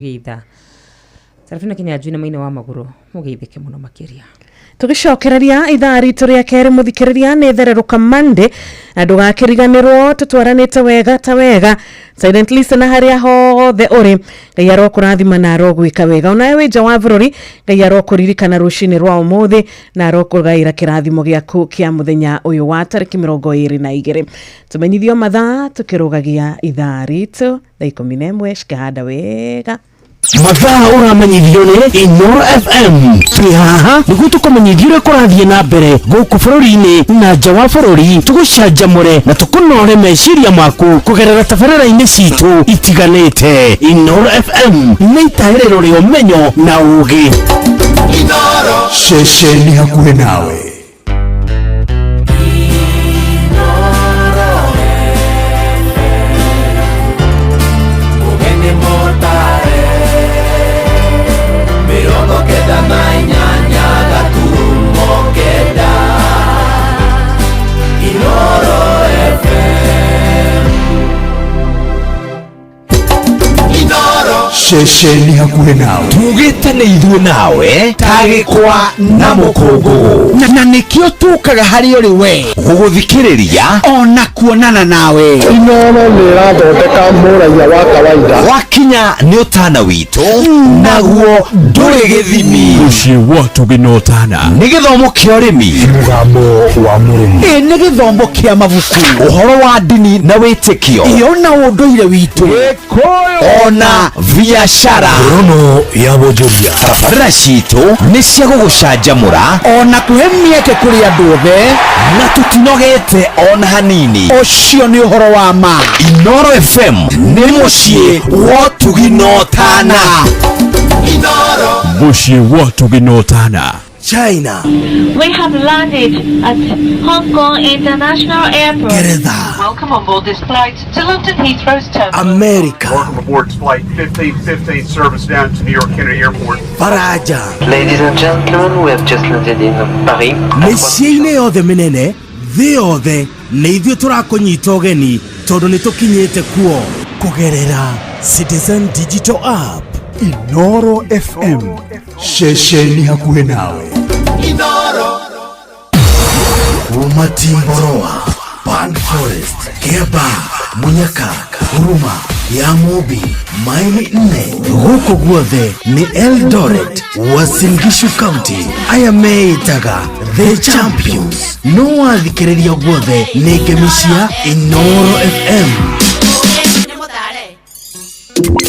Geitha Sarafina Kinyajuna maina wa maguru mugeithike muno makiria tugicokereria ithaa ritu ria keri muthikiriria nethereruka Monday na ndugakiriganirwo tutwaranite wega ta wega silent listener haria hothe uri ngai arokurathima na arogwika wega ona we nja wa bururi ngai arokuririkana rucini rwa umuthi na arokugaira kirathimo giaku kia muthenya uyu wa tariki 22 tumenyithio mathaa tukirugagia ithaa ritu thaa 11 shikahanda wega mathaa uramenyithio ni Inoro FM twihaha niguo tukumenyithio kurathie na mbere guku bururi-ini na nja wa bururi tugucanjamure na tukunore meciria maku kugerera tabarĩra-inĩ citu itiganite. Inoro FM nĩ itaĩrĩro rĩa ũmenyo na ũũgĩ. Inoro ceceni hakuhĩ nawe. Ceceni hakuhĩ nawe tugĩte nĩ ithuĩ nawe tagĩkwa na mũkũngũ na nĩkĩo tukaga harĩ ũrĩ we gũgũthikĩrĩria ona kuonana nawe. Inoro nĩ ĩrathondeka mũraia wa kawaida wakinya nĩ ũtana witũ naguo ndũrĩ gĩthimi. Mũciĩ wa tũgĩnotana nĩ gĩthomo kĩa ũrĩmi mũgambo wa mũrĩmi nĩ gĩthomo kĩa mabuku ũhoro wa ndini na wĩtĩkio ona ũndũire witũ ona biashara rono ya bojoria. Tabarĩra citũ nĩ cia gũgũcanjamũra ona kũhe mĩeke kũrĩ andũ othe na tũtinogete ona hanini. Ũcio nĩ ũhoro wa ma. Inoro FM nĩ mũciĩ wa tũgĩnotana. Inoro mũciĩ wa tũgĩnotana. China. We have landed at Hong Kong International Airport. Geretha. Welcome on board this flight to London Heathrow's terminal. America. Welcome aboard flight 1515 service down to New York Kennedy Airport. Faraja. Ladies and gentlemen, we have just landed in Paris. Mĩciĩ-inĩ yothe mĩnene thĩ yothe nĩ ithuĩ tũrakũnyita ũgeni tondũ nĩ tũkinyĩte kuo kũgerera Citizen Digital App. Inoro FM ceceni hakuhĩ nawe. Inoro kuma Timboroa, Pan Forest, Kiaba, Munyaka, Huruma, Yamobi, Maili 4 huko guothe ni Eldoret, Uasin Gishu County. Aya meitaga The Champions. No wathikĩrĩria guothe nĩ ngemisia Inoro FM.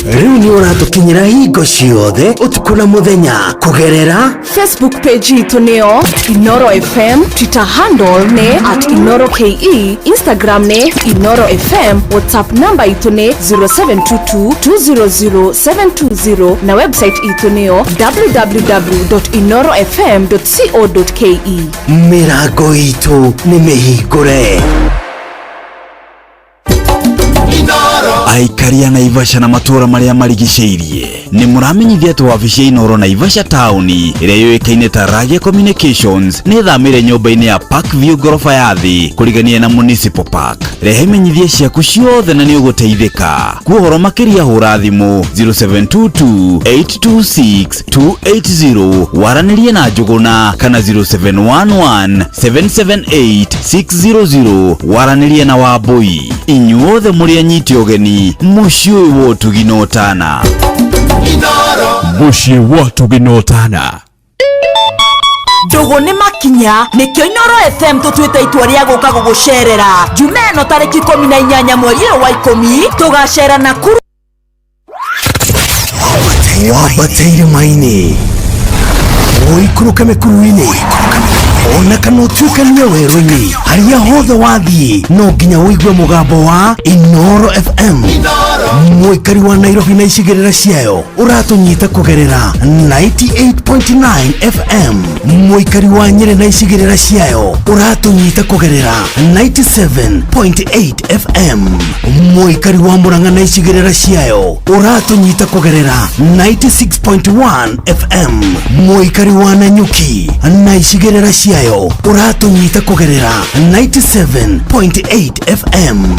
Rĩu nĩ ũratukinyĩra hingo ciothe ũtukũ na mũthenya kugerera Facebook page itu nĩyo Inoro FM, Twitter handle nĩ @InoroKE, Instagram nĩ Inoro FM, WhatsApp number itu nĩ 0722200720 na website itu nĩyo www.inorofm.co.ke. Mĩrango itu nĩ mĩhingũre. Aikaria Naivasha na matura maria marigicĩirie ni muramenyithia tu wabici Inoro Naivasha town ĩrĩa yũĩkaine ta Ragia Communications nĩ thamĩre nyũmba-inĩ ya Parkview gorofa ya thĩ kũrigania na Municipal Park. Rehe menyithia ciaku ciothe na nĩ ũgũteithĩka. Kuohoro makĩria hũra thimũ 0722826280 waranĩrie na Njũgũna kana 0711778600 waranĩrie na Wambui. Inyuothe mũrĩ anyiti ũgeni mũciĩ wa tũgĩnotana. Mũciĩ wa tũgĩnotana. Ndugu nĩ makinya nĩkĩo Inoro FM tũtuĩte itua rĩa gũka gũgũcerera Jumeno tarĩki 18 mweri wa 10 tũgacera Nakuru. Wabatĩire maini ũikũrũka mĩkuru-inĩ ona kana ũtuĩkanie werũ-inĩ harĩa hothe wathiĩ no nginya ũigue mũgambo wa Inoro FM. Mũikari wa Nairobi na icigĩrĩra ciayo ũratũnyita kugerera 98.9 FM. Mũikari wa Nyeri na icigĩrĩra ciayo ũratũnyita kugerera 97.8 FM. Mũikari wa Murang'a na icigĩrĩra ciayo ũratũnyita kugerera 96.1 FM. Mũikari wa Nanyuki na icigĩrĩra ciayo ciayo uratunyita kugerera 97.8 FM.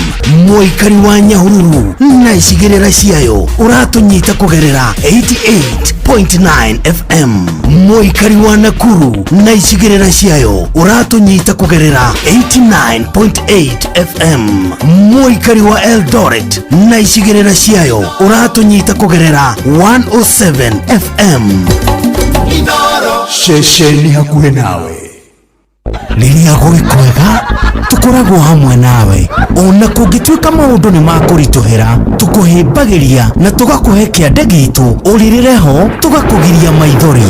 Muikari wa Nyahururu na icigirira ciayo uratunyita kugerera 88.9 FM. Muikari wa Nakuru na icigirira ciayo uratunyita kugerera 89.8 FM. Muikari wa Eldoret na icigirira ciayo uratunyita kugerera 107 FM. Shesheni hakuhe nawe. Riria gwi kwega tukoragwo hamwe nawe ona kungituika maundu ni makurituhira tukuhimbagiria na tugakuhe kiande gitu uririreho tugakugiria maithori.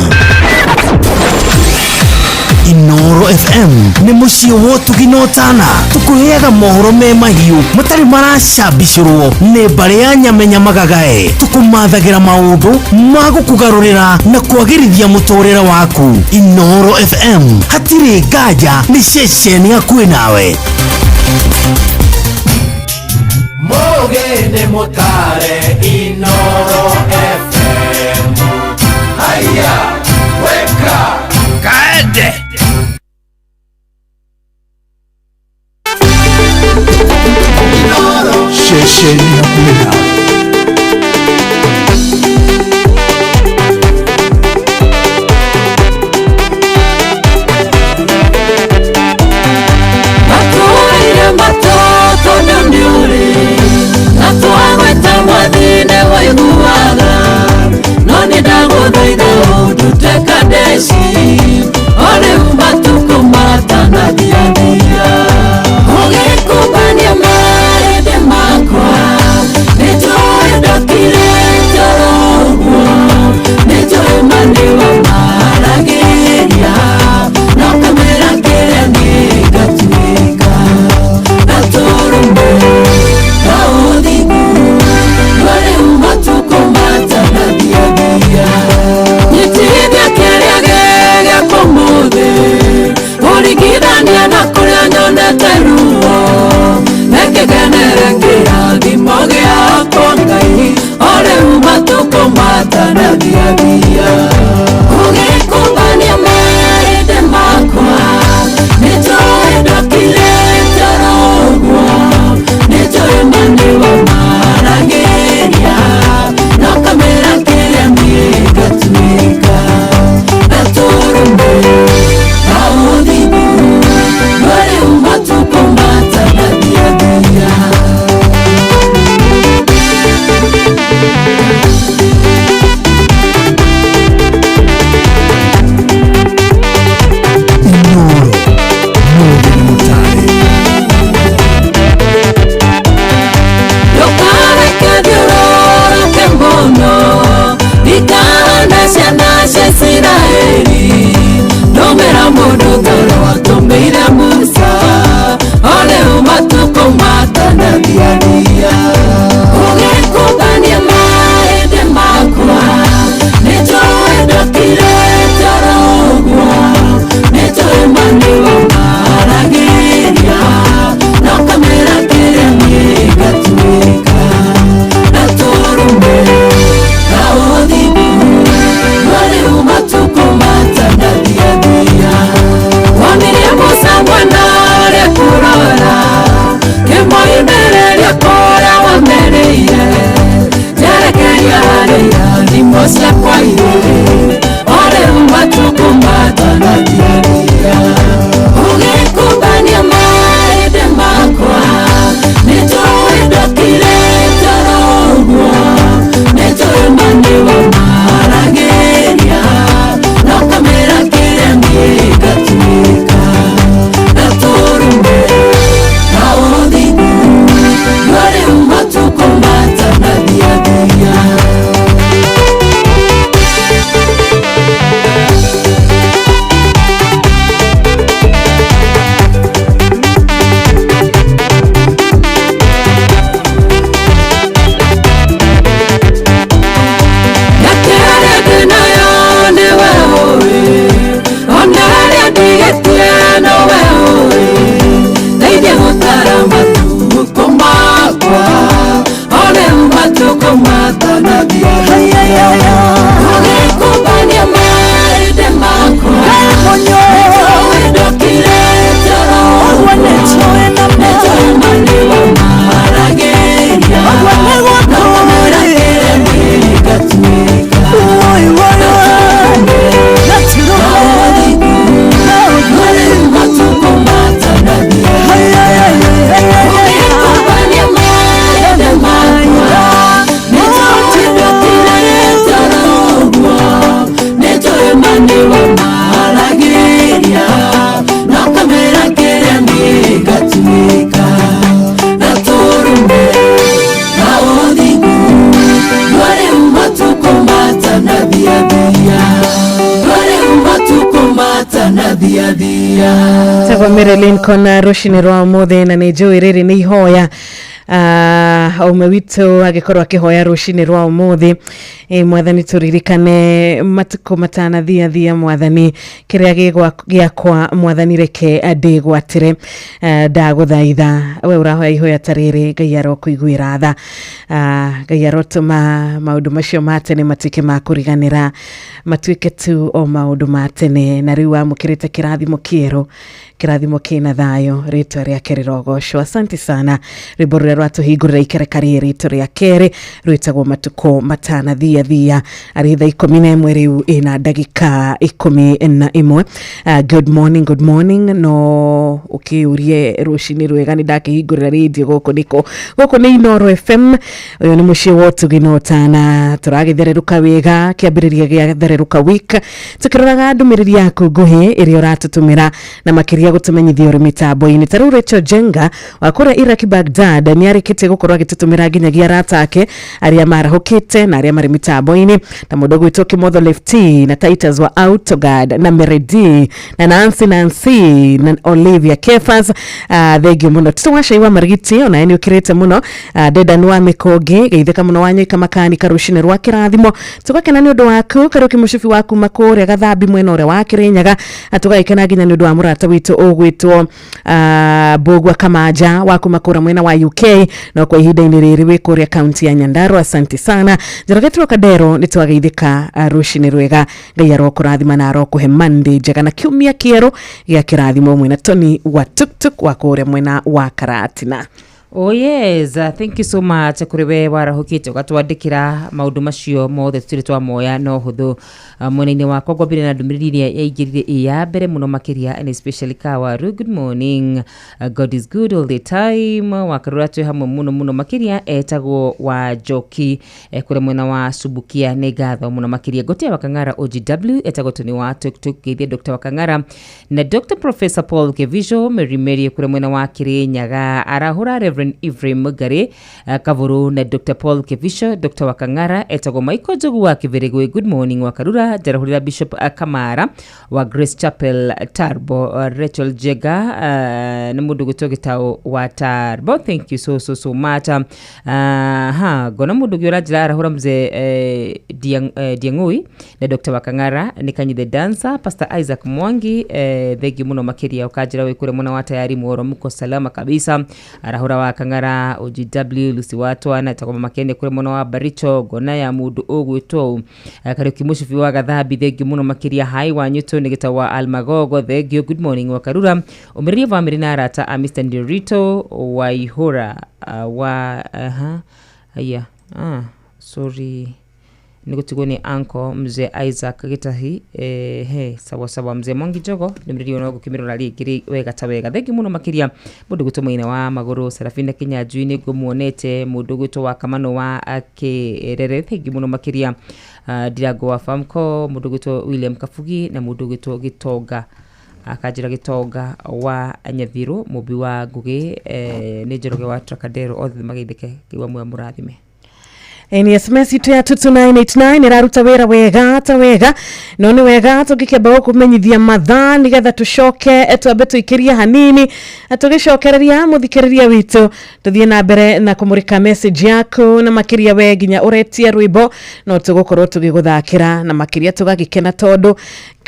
Inoro FM ni muciĩ wa ũtugi na ũtana tukuheaga mohoro me mahiũ matari maracambicũrwo nĩ mbarĩ ya Nyamenya Magagae. Tukumathagira maundu magukugarurira na kwagirithia muturire waku. Inoro FM hatiri nganja ni ceceni hakuhĩ nawe. Mogene motare Inoro FM. Haya, weka kaende. Shesheni hakuhĩ nawe. dia dia Dore umatuko mata na dia dia Tava Marilyn kona Roshini rwa mothe na nĩ njũĩ rĩrĩ nĩ ihoya aume witũ agĩkorwo akĩhoya rũcinĩ rwa ũmũthĩ. Mwathani tũririkane matukũ matanathia mwathani kĩrĩa gĩakwa mwathani reke ndĩgwatĩre ndagũthaitha we ũrahoya ihoya ta rĩrĩ Ngai arokũiguĩra tha Ngai arotũma maũndũ macio ma tene matuĩke ma kũriganĩra matuĩke tu o maũndũ ma tene na rĩu amũkĩrĩte kĩrathimo kĩerũ kĩrathimo kĩna thayũ rĩtwa rĩake rĩrogocwo. Asante sana rwĩmbo rũrĩa rwatũhingũrĩra ikereka rĩrĩ rĩtwa rĩa kerĩ rwĩtagwo matukũ matanathia arĩ thaa 11 rĩu ĩna ndagĩka 11. Good morning no ũkĩũrie rũcinĩ rwega nĩ ndakĩhingũrĩra rĩndio gũkũ nĩ Inooro FM. Ũyũ nĩ mũciĩ wa ũtũgĩ na tũragĩthererũka wega kĩambĩrĩria gĩa thererũka week tũkĩroraga ndũmĩrĩri yaku nguhĩ ĩrĩa ũratũtũmĩra na makĩria gũtũmenyithia ũrĩ mĩtambo-inĩ. Ta rĩu Rachel Jenga wa kũrĩa Iraq Baghdad nĩ arĩkĩtie gũkorwo agĩtũtũmĩra nginyagia arata ake arĩa marahũkĩte na arĩa marĩ mĩtambo-inĩ na mũndũ gwĩtwo Kĩmotho Lefty na Titus wa Autogad na Meredi na Nancy na Olivia Kefas. Thengio mũno tũtwacaiwa marigiti ona nĩ ũkĩrĩte mũno Dedan wa Mĩkũngĩ geithĩka mũno wanyuĩka makanika rũcinĩ rwa kĩrathimo tũgakena nĩ ũndũ waku Karũki mũcibi waku makũrĩa Gathambi mwena ũrĩa wa Kĩrĩnyaga tũgagĩkena nginya nĩ ũndũ wa mũrata witũ ũgwĩtwo Mbũgua Kamanja waku makũra mwena wa UK no kwa ihinda-inĩ rĩrĩ wĩ kũrĩa kaunti ya Nyandarua. Asante sana Njorogetwo Kadero nĩ twageithĩka rũcinĩ rwega Ngai arokũrathima na arokũhe Monday njega na kiumia kĩerũ gĩa kĩrathimo mwena Tony wa Tuktuk wa kũrĩa mwena wa Karatina. Oh yes, thank you so much kuri we warahukite ugatwandikira maundu macio mothe tutire twa moya no huthu mwena-ini wakwa ngwambire na ndumiriri iria yaingirire iya mbere muno makiria and especially Kawaru. Good morning, God is good all the time. Wakarura twe hamwe muno makiria etagwo wa Joki kuri mwena wa Subukia nĩ ngatho muno makiria Gotia Wakangara OGW etagwo Tony wa Tuktuk geithia Dr. Wakangara na Dr. Professor Paul Kevisho Mary kuri mwena wa Kirinyaga arahura Reverend Ephraim Mugari Kavuru na Dr. Paul Kevisho Dr. Wakangara etagwo Michael Jogu wa Kiverigwe. Good morning Wakarura jarahurira Bishop Kamara wa Grace Chapel Tarbo. Rachel Jega na mundu gutogitao wa Tarbo, thank you so much. Gona mundu gyurajira arahura mze Diangui na Dr. Wakangara nikanyi the dancer Pastor Isaac Mwangi thegi muno makiria ukajira we kure muna wa tayari muoro muko salama kabisa arahura wa Kangara OGW Lucy Watwa na takoma makende kure muno wa Baricho gona ya mundu ogwitwo Karũki mũcibi wa Gathambi thegi muno makiria hai wa nyuto nigita wa Almagogo thegi. Good morning Wakarura umiria family na arata Mr. Ndirito wa Ihora wa sorry nigutigwo ni anko mzee Isaac Gitahi sawa mzee Mwangi Jogo nimriri ono gukimirora rĩngĩ wega ta wega thegi muno makiria mundu gutũmaina wa maguru Serafina Kinyanjui ni ngumuonete mundu gwitwo wa Kamano wa Akĩrere thegi muno makiria Ndirango wa Famco mundu gwitwo William Kafugi na mundu gwitwo Gitonga akajira Gitonga wa Nyathiru mubi wa Ngugi ni Njoroge wa Trakadero othe mageithĩke kiwa mwe mũrathime. Ni SMS itu ya 22989 iraruta wera wega ta wega no ni wega tugikeba kumenyithia mathaa nigetha tucoke twambe tuikiria hanini tugicokereria muthikiriria witu tuthie na mbere na kumurika message yaku na makiria we ginya uretia rwimbo no tugukorwo tugiguthakira na makiria tugagikena tondu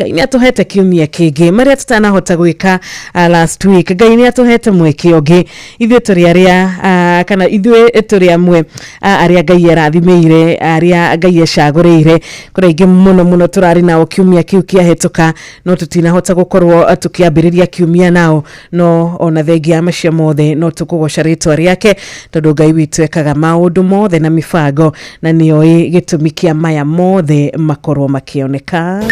Ngai nĩ atuhete kiumia kĩngĩ maria tutanahota gwĩka last week. Ngai nĩ atuhete mweke ũngĩ ithuĩ tũrĩ arĩa kana ithuĩ tũrĩ amwe arĩa Ngai arathimĩire arĩa Ngai ecagũrĩire kũrĩa mũno tũrarĩ nao kiumia kĩu kĩahĩtũka no tũtinahota gũkorwo tũkĩambĩrĩria kiumia nao no ona thengia macio mothe no tũkũgoca rĩtwa rĩake tondũ Ngai witũ ekaga maũndũ mothe na mĩbango na nĩoĩ gĩtũmi kĩa maya mothe makorwo makĩoneka.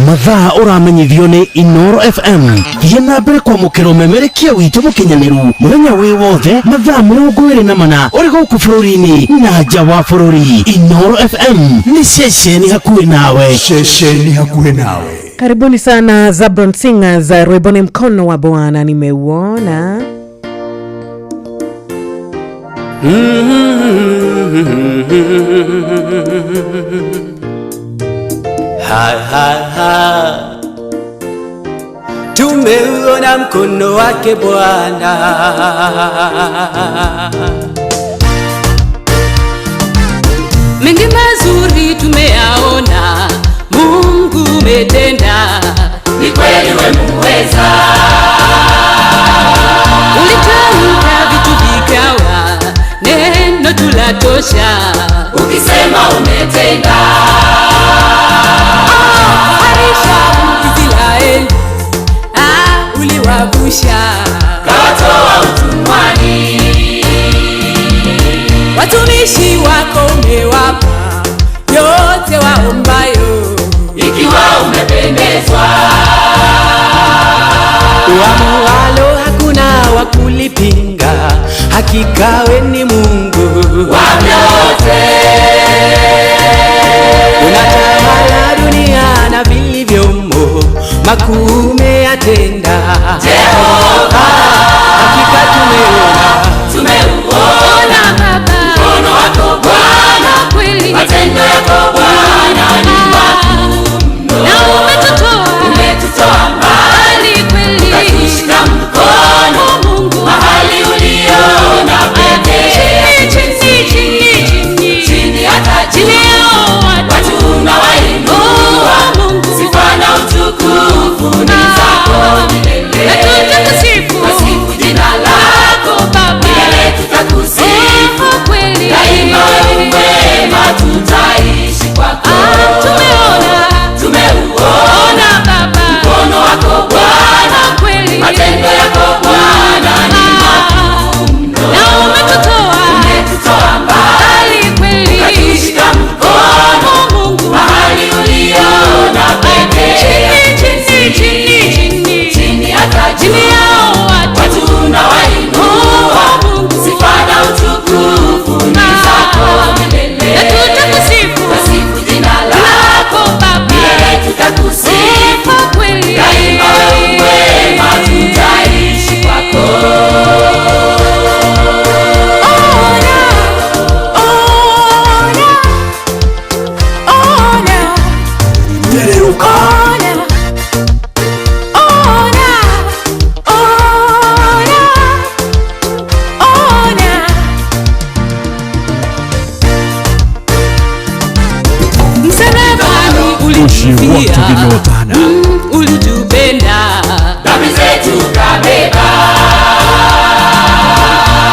Mathaa uramenyithio ni Inooro FM hiena mbere kwa mukero memerekia witu mukinyaniru muthenya wi wothe mathaa 24 uri gũkũ bũrũri-inĩ na nja wa bũrũri. Inooro FM ni ceceni hakuhĩ nawe. Karibuni sana Zabron Singers rwimbo ni mkono wa Bwana nimeuona. Tumeuona mkono wake Bwana. Mengi mazuri tumeyaona, Mungu umetenda. Ni kweli wewe muweza. Ulitamka vitu vikawa, neno tulatosha. Ukisema umetenda. Harisha Israeli, uliwavusha, kawatoa utumwani. Watumishi wako umewapa yote waombayo, ikiwa umependezwa. Uamualo hakuna wa kulipinga, hakika wewe ni Mungu wa vyote. Unatawala dunia na vilivyomo, makuu umeyatenda Jehova. Hakika tumeuona Baba mkono wako Bwana, kweli matendo yako Bwana ni makuu, na umetutoa mbali kweli, ukatushika mkono Mungu mahali uliona pekee. Chini hata juu watu unawainua, sifa na utukufu ni zako milele. Na tutasifu jina lako Baba, milele tutakusifu kweli, daima wewe mwema, tutaishi kwako. Tumeuona Baba mkono wako Bwana, kweli matendo yako Bwana ni makuu, na umetutoa mbali kweli, ukatushika mkono Mungu mahali uliona pekee. Chini hata juu watu unawainua, sifa na utukufu ni zako milele. Na tutasifu jina lako Baba, milele tutakusifu kweli, daima wewe mwema, tutaishi kwako. Ulitupenda, dhambi zetu kabeba,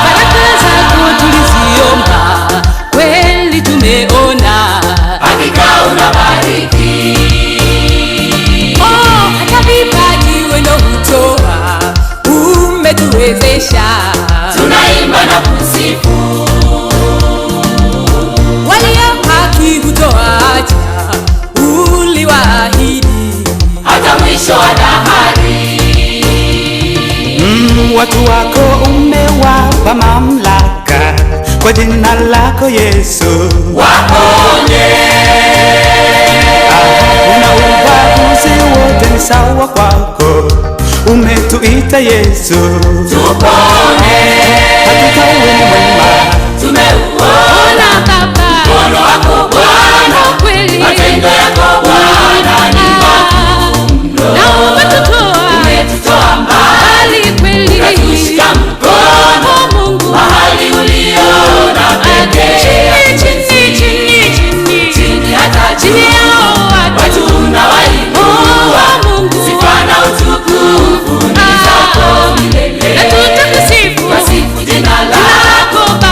baraka zako tuliziomba, kweli tumeona, hakika unabariki. Hata vipaji wendo hutoa, umetuwezesha, tunaimba na kusifu. Walio haki hutoacha, uliwaahidi hata mwisho wa dahari. Watu wako umewapa mamlaka, kwa jina lako Yesu waponye. Una ubaguzi wote ni sawa kwako, umetuita Yesu tupone. Hakika wewe ni mwema, tumeuona Baba mkono wako Bwana, kweli matendo yako Bwana ni makuu, na umetutoa mbali kweli, ukatushika mkono Mungu mahali uliona pekee. Chini hata juu watu unawainua, sifa na utukufu ni zako milele. Na tutasifu jina lako Baba,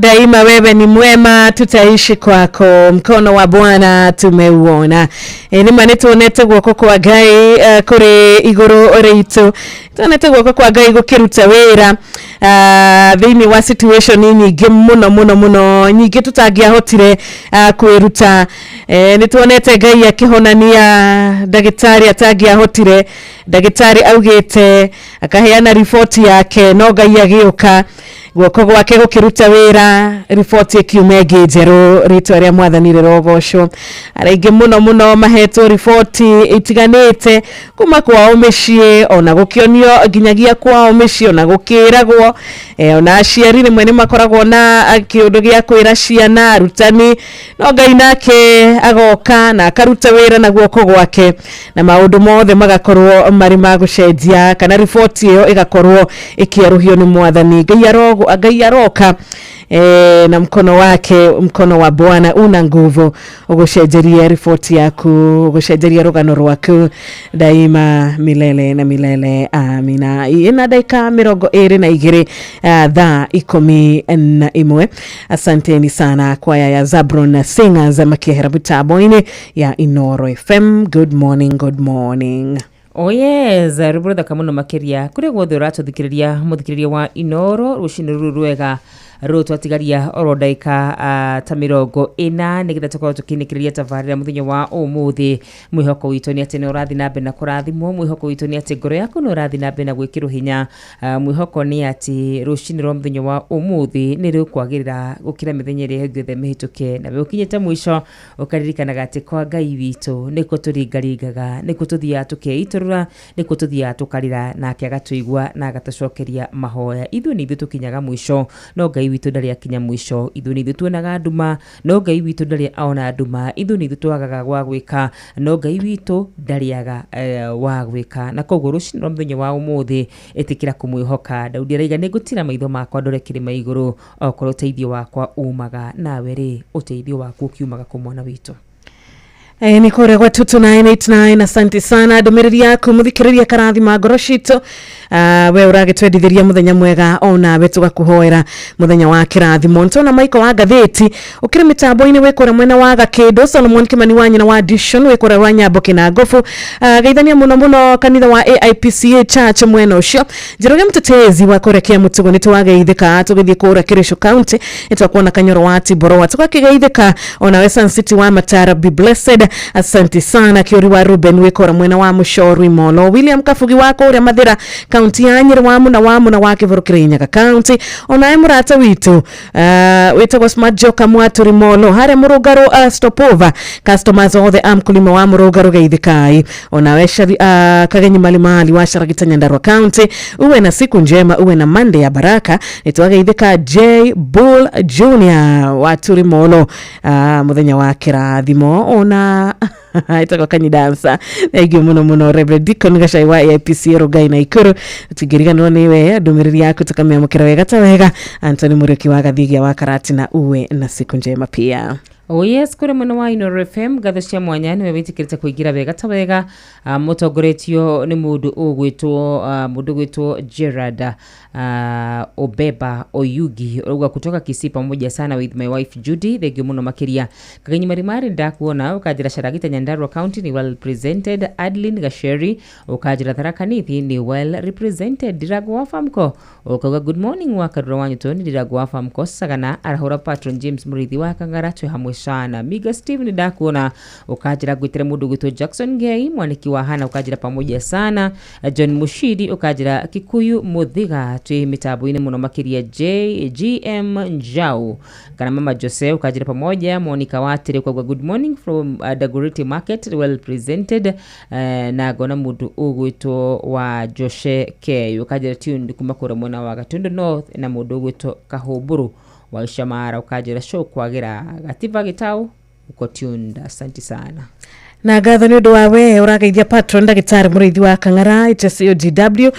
daima wewe ni mwema, tutaishi kwako, mkono wa Bwana tumeuona. Ni manituonete guoko kwa Ngai kuri iguru ritu, tuonete guoko kwa Ngai gukiruta wira thiini wa situation nyingi muno nyingi tutangiahotire kwiruta. Nituonete Ngai akihonania ndagitari atangiahotire, ndagitari augite akaheana ripoti yake no Ngai agioka guoko gwake gukiruta wira, ripoti ikiumegi njeru, ritwa ria mwathani rirogocwo. Araingi muno mahetwo ripoti itiganite kuma kwao micii, ona gukionio nginyagia kwao micii, ona gukiragwo ona aciari rimwe ni makoragwo na kiundu gia kwira ciana arutani, no Ngai nake agoka na akaruta wira na guoko gwake na maundu mothe magakorwo mari magucenjia, kana ripoti iyo igakorwo ikieruhio ni mwathani. Ngai aroka na mkono wake, mkono wa Bwana una nguvu ugucenjeria ripoti yaku, ugucenjeria rugano rwaku daima milele na milele. Amina. Ina dakika 22 thaa 11. Asanteni sana kwaya ya Zabron Singers makihera butaboini ya Inoro FM. Good morning. Oh yes, rubura kamuno makeria kuri gwothe uratuthikiriria muthikiriria wa Inoro rushini rwega rutwatigaria orodaika ta 40 nigetha tukorwo tukinikiriria tabarira muthenya wa umuthi. Mwihoko witu ni ati ni urathi na mbere na kurathimwo, mwihoko witu ni ati ngoro yaku ni urathi na mbere na gwikirwo hinya, mwihoko ni ati rushini rwa muthenya wa umuthi ni rukwagirira gukira mithenya iri yothe mihituke, na ukinyite mwisho ukaririkanaga ati kwa Ngai witu niko turingaringaga, niko tuthia tukeiturura, niko tuthia tukarira nake agatuigwa na agatacokeria mahoya. Ithu ni ithu tukinyaga mwisho, no Ngai witu ndari akinya mwisho. Ithu ni ithu tuonaga nduma, no Ngai witu ndari aona nduma. Ithu ni ithu twagaga gwa gwika, no Ngai witu ndariaga wa gwika. Na koguo rushini muthenya wa umuthi etikira kumwihoka. Daudi araiga ni gutira maitho makwa ndore kirima iguru, okorwo teithio wakwa umaga, nawe ri uteithio waku kiumaga ku mwana witu. Ni kore kwa 2989. Asante sana ndumiriri yaku muthikiriria karathima ngoro citu. We uragitwendithiria muthenya mwega, ona we tugakuhoera muthenya wa kirathimo. Ntona maiko wa gatheti ukire mitambo-ini wekora mwena wa Gakindo, Solomon Kimani wa nyina wa Addition wekora wa Nyamboke na Ngofu. Geithania muno kanitha wa AIPCA Church mwena ucio. Njoroge mtetezi wa kurekia mutugo nitwageithika tugithie kura Kirisho County, nitwakuona Kanyoro wa Tiboroa tukakigeithika, ona we Sun City wa Matara. Be blessed. Asante sana Kiori wa Ruben wekora mwena wa Mushorwi Molo, William Kafugi wako uri Mathira County ya Nyeri wa muna wa Kivurukire Nyaga County, ona emurata witu wetagwa Smart Joka Mwaturi Molo hare Murugaro stopover customers all the amkulima wa Murugaro geithikai, ona weshari Kagenyi Malimali wa Sharagita Nyandarua County. Uwe na siku njema, uwe na Monday ya baraka. Nitwageithika J Bull Junior wa Turi Molo muthenya wa kirathimo, ona itako kanyidansa egi muno Reverend Deacon Gashai wa AIPC Rogai na Ikuru. Tigiriganwa niwe ndumiriri yaku tukamemukira wega ta wega. Anthony Mureki wa Gathigia wa Karati, na uwe na siku njema pia. Oh yes, kure mwena wa Inoro FM gatho cia mwanya ni webitikirite kuigira wega ta wega. Mutongoretio ni mundu gwitwo Gerard Obeba Oyugi uga kutoka Kisii pamoja sana with my wife Judy. Thegio muno makiria Kagenyi Marimari ndakuona ukajira Sharagita Nyandarua County ni well represented. Adeline Gasheri ukajira Tharaka Nithi ni well represented. Dirago wa Famko ukaga good morning wa Karura Wanyutoni. Dirago wa Famko sagana arahora Patron James Murithi wa Kangaratwe hamwe sana. Miga Steve ndakuona ukajira gwitire mundu gwitwo Jackson Gay mwaniki wa Hana ukajira pamoja sana. John Mushidi ukajira Kikuyu Muthiga twi mitambo-ini muno makiria GM Njau kana mama Jose ukajira pamoja. Monica Watire kwa good morning from Dagoretti Market well presented. Na gona mundu ugwitwo wa Joshe K ukajira tundu kumakura mwena wa Gatundu North, na mundu ugwitwo Kahuburu wa Shamara ukajira show kwagira Gativa Gitau uko tuned. Asante sana. na ngatho ni undu wa we urageithia patron ndagitari muriithi wa Kang'ara HSOGW.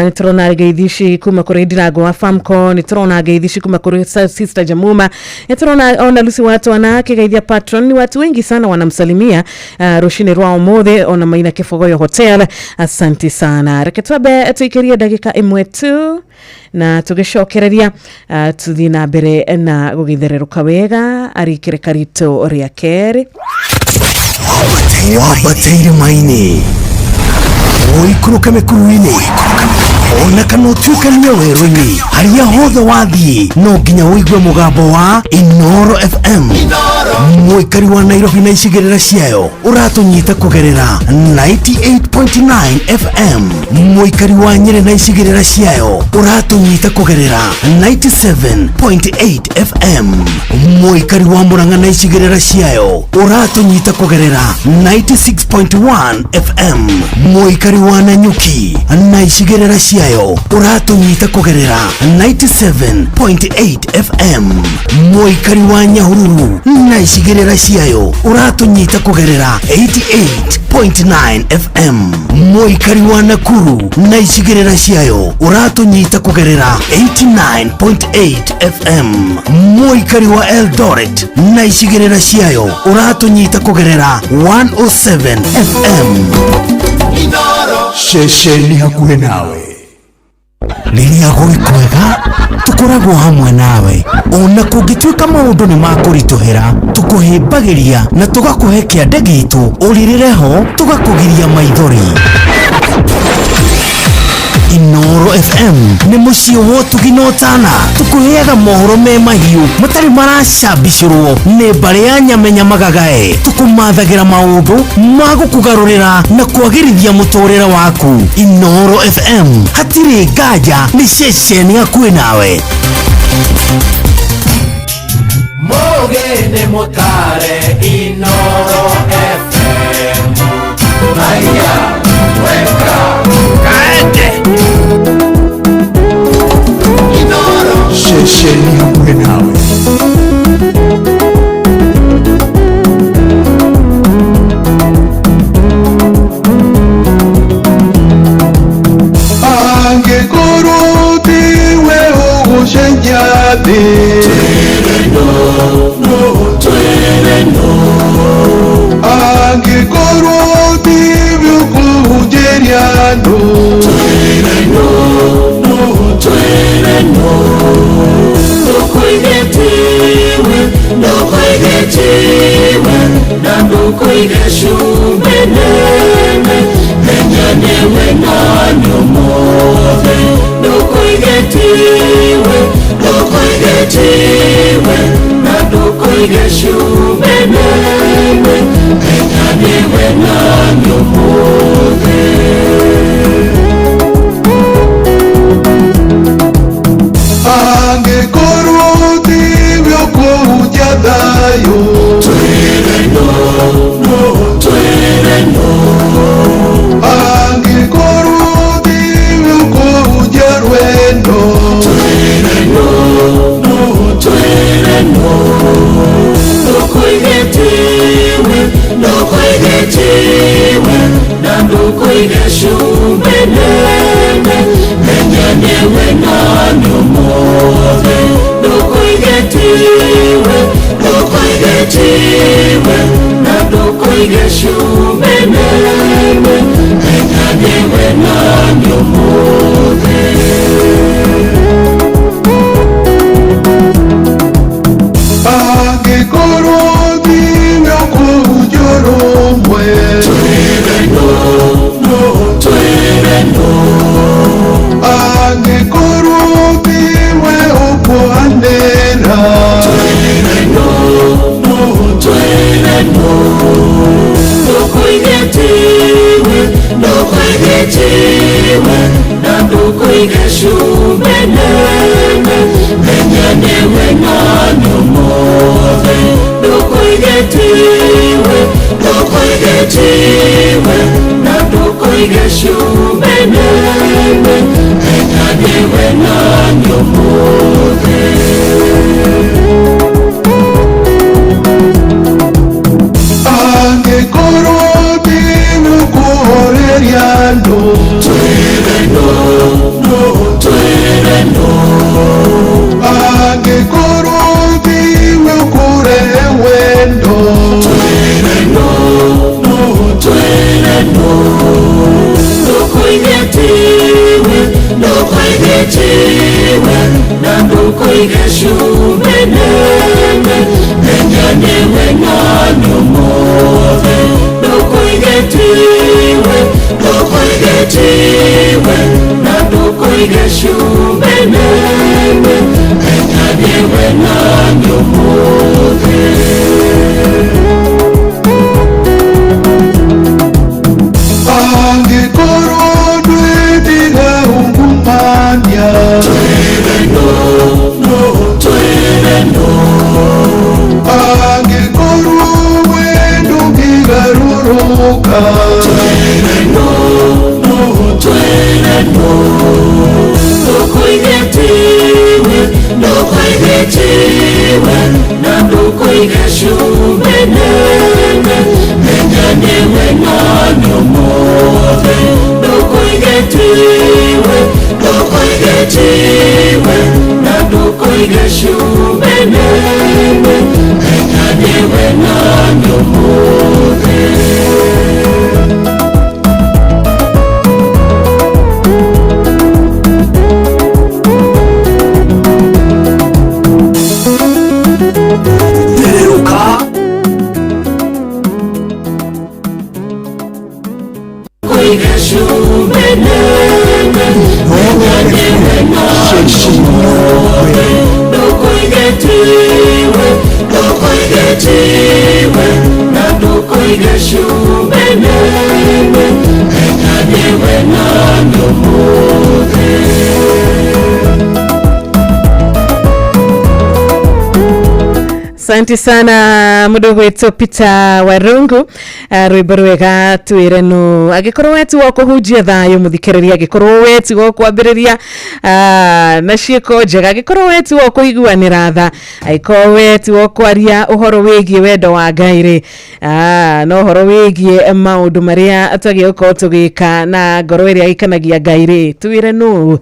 Ni turona geithici kuma kuri Ndirango wa Famco, ni turona geithici kuma kuri Sister Jamuma, ni turona ona Lucy watu wanake geithia patron. Ni watu wengi sana wanamsalimia rushini rwa umothe ona Maina Kifogoyo Hotel. Asante sana. Reke twabe tuikirie dakika imwe tu na tugicokereria tuthi na mbere na gugithererũka wega arikire karito ria keri wabateire maini oikuruka mekuruini ona kana utuika nyo weroni haria hothe wathie no nginya uigue mugambo wa Inoro FM mwikari wa Nairobi na icigirira ciayo uratunyita kugerera 98.9 FM mwikari wa Nyeri na icigirira ciayo uratunyita kugerera 97.8 FM mwikari wa Murang'a na icigirira ciayo uratunyita kugerera 96.1 FM mwikari wa Nanyuki na icigirira ciayo uratunyita kugerera 97.8 FM mwikari wa Nyahururu na icigirira ciayo uratunyita kugerera 88.9 FM mwikari wa Nakuru na icigirira ciayo uratunyita kugerera 89.8 FM mwikari wa Eldoret na icigirira ciayo uratunyita kugerera 107 FM shesheni hakuhe nawe Lilia kwega tukoragwo hamwe nawe ona kungituika maundu ni makurituhira tukuhimbagiria na tugakuhe kiande gitu uririreho tugakugiria maithori. Inoro FM ni mucio wotuginotana tukuheaga mohoro me mahiu matari maracambicurwo ni mbari ya nyamenya magagae tukumathagira maundu magukugarurira na kwagirithia muturire waku. Inoro FM hatiri ngaja ni ceceni hakuhi nawe. Mogene motare Inoro FM Maya weka kaende Inoro shesheni hakuhi nawe. Angekoro tiwe ugushenjade Angekoro tiwe ugujeriano Ndokoigetiwe na ndokoigeshumenene menyanewe na nyomove ndokoigetiwe na ndokoigeshumenene menyanewe na nyomove Angekoro tiwe ugujadayo Angekoro tiwe ugujarwendo ndokoigetiwe na ndokoigeshumenene menyanewe na nyomove ndokoigetiwe na ndokoigeshumenene menyanewe na nyomove Angekoro tiwe ugujoromwe Angekoro tiwe uguandera Ndokoigetiwe Asante sana mudogo wetu Peter Warungu rwimbo rwega twirenu agikorwo wetu woko hujia thayo muthikiriria agikorwo wetu woko kwambiriria na cieko njega agikorwo wetu woko iguanira tha agikorwo wetu woko aria uhoro wigie wendo wa Ngai no uhoro wigie maundu maria atagioka tugika na ngoro iria ikanagia Ngai twirenu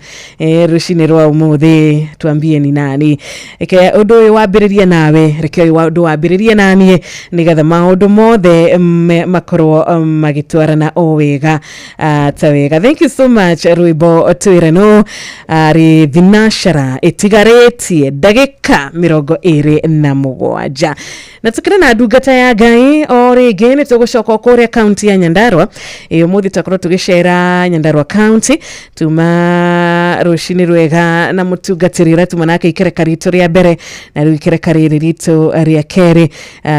rucini rwa umuthi twambie ni nani eke undu uyu wambiriria nawe reke undu wambiririe nanie nigetha maundu mothe makorwo magitwarana o wega ta wega. Thank you so much rwimbo twirenu ari thinashara itigaretie ndagika 27 na tukire na ndungata ya Ngai o ringi ni tugucoka kuria county ya Nyandarua umuthi takorwo tugicera Nyandarua county tuma rucini rwega na mutungatirira tuma nake ikereka ritu ria mbere na rwikireka riri ritu ria keri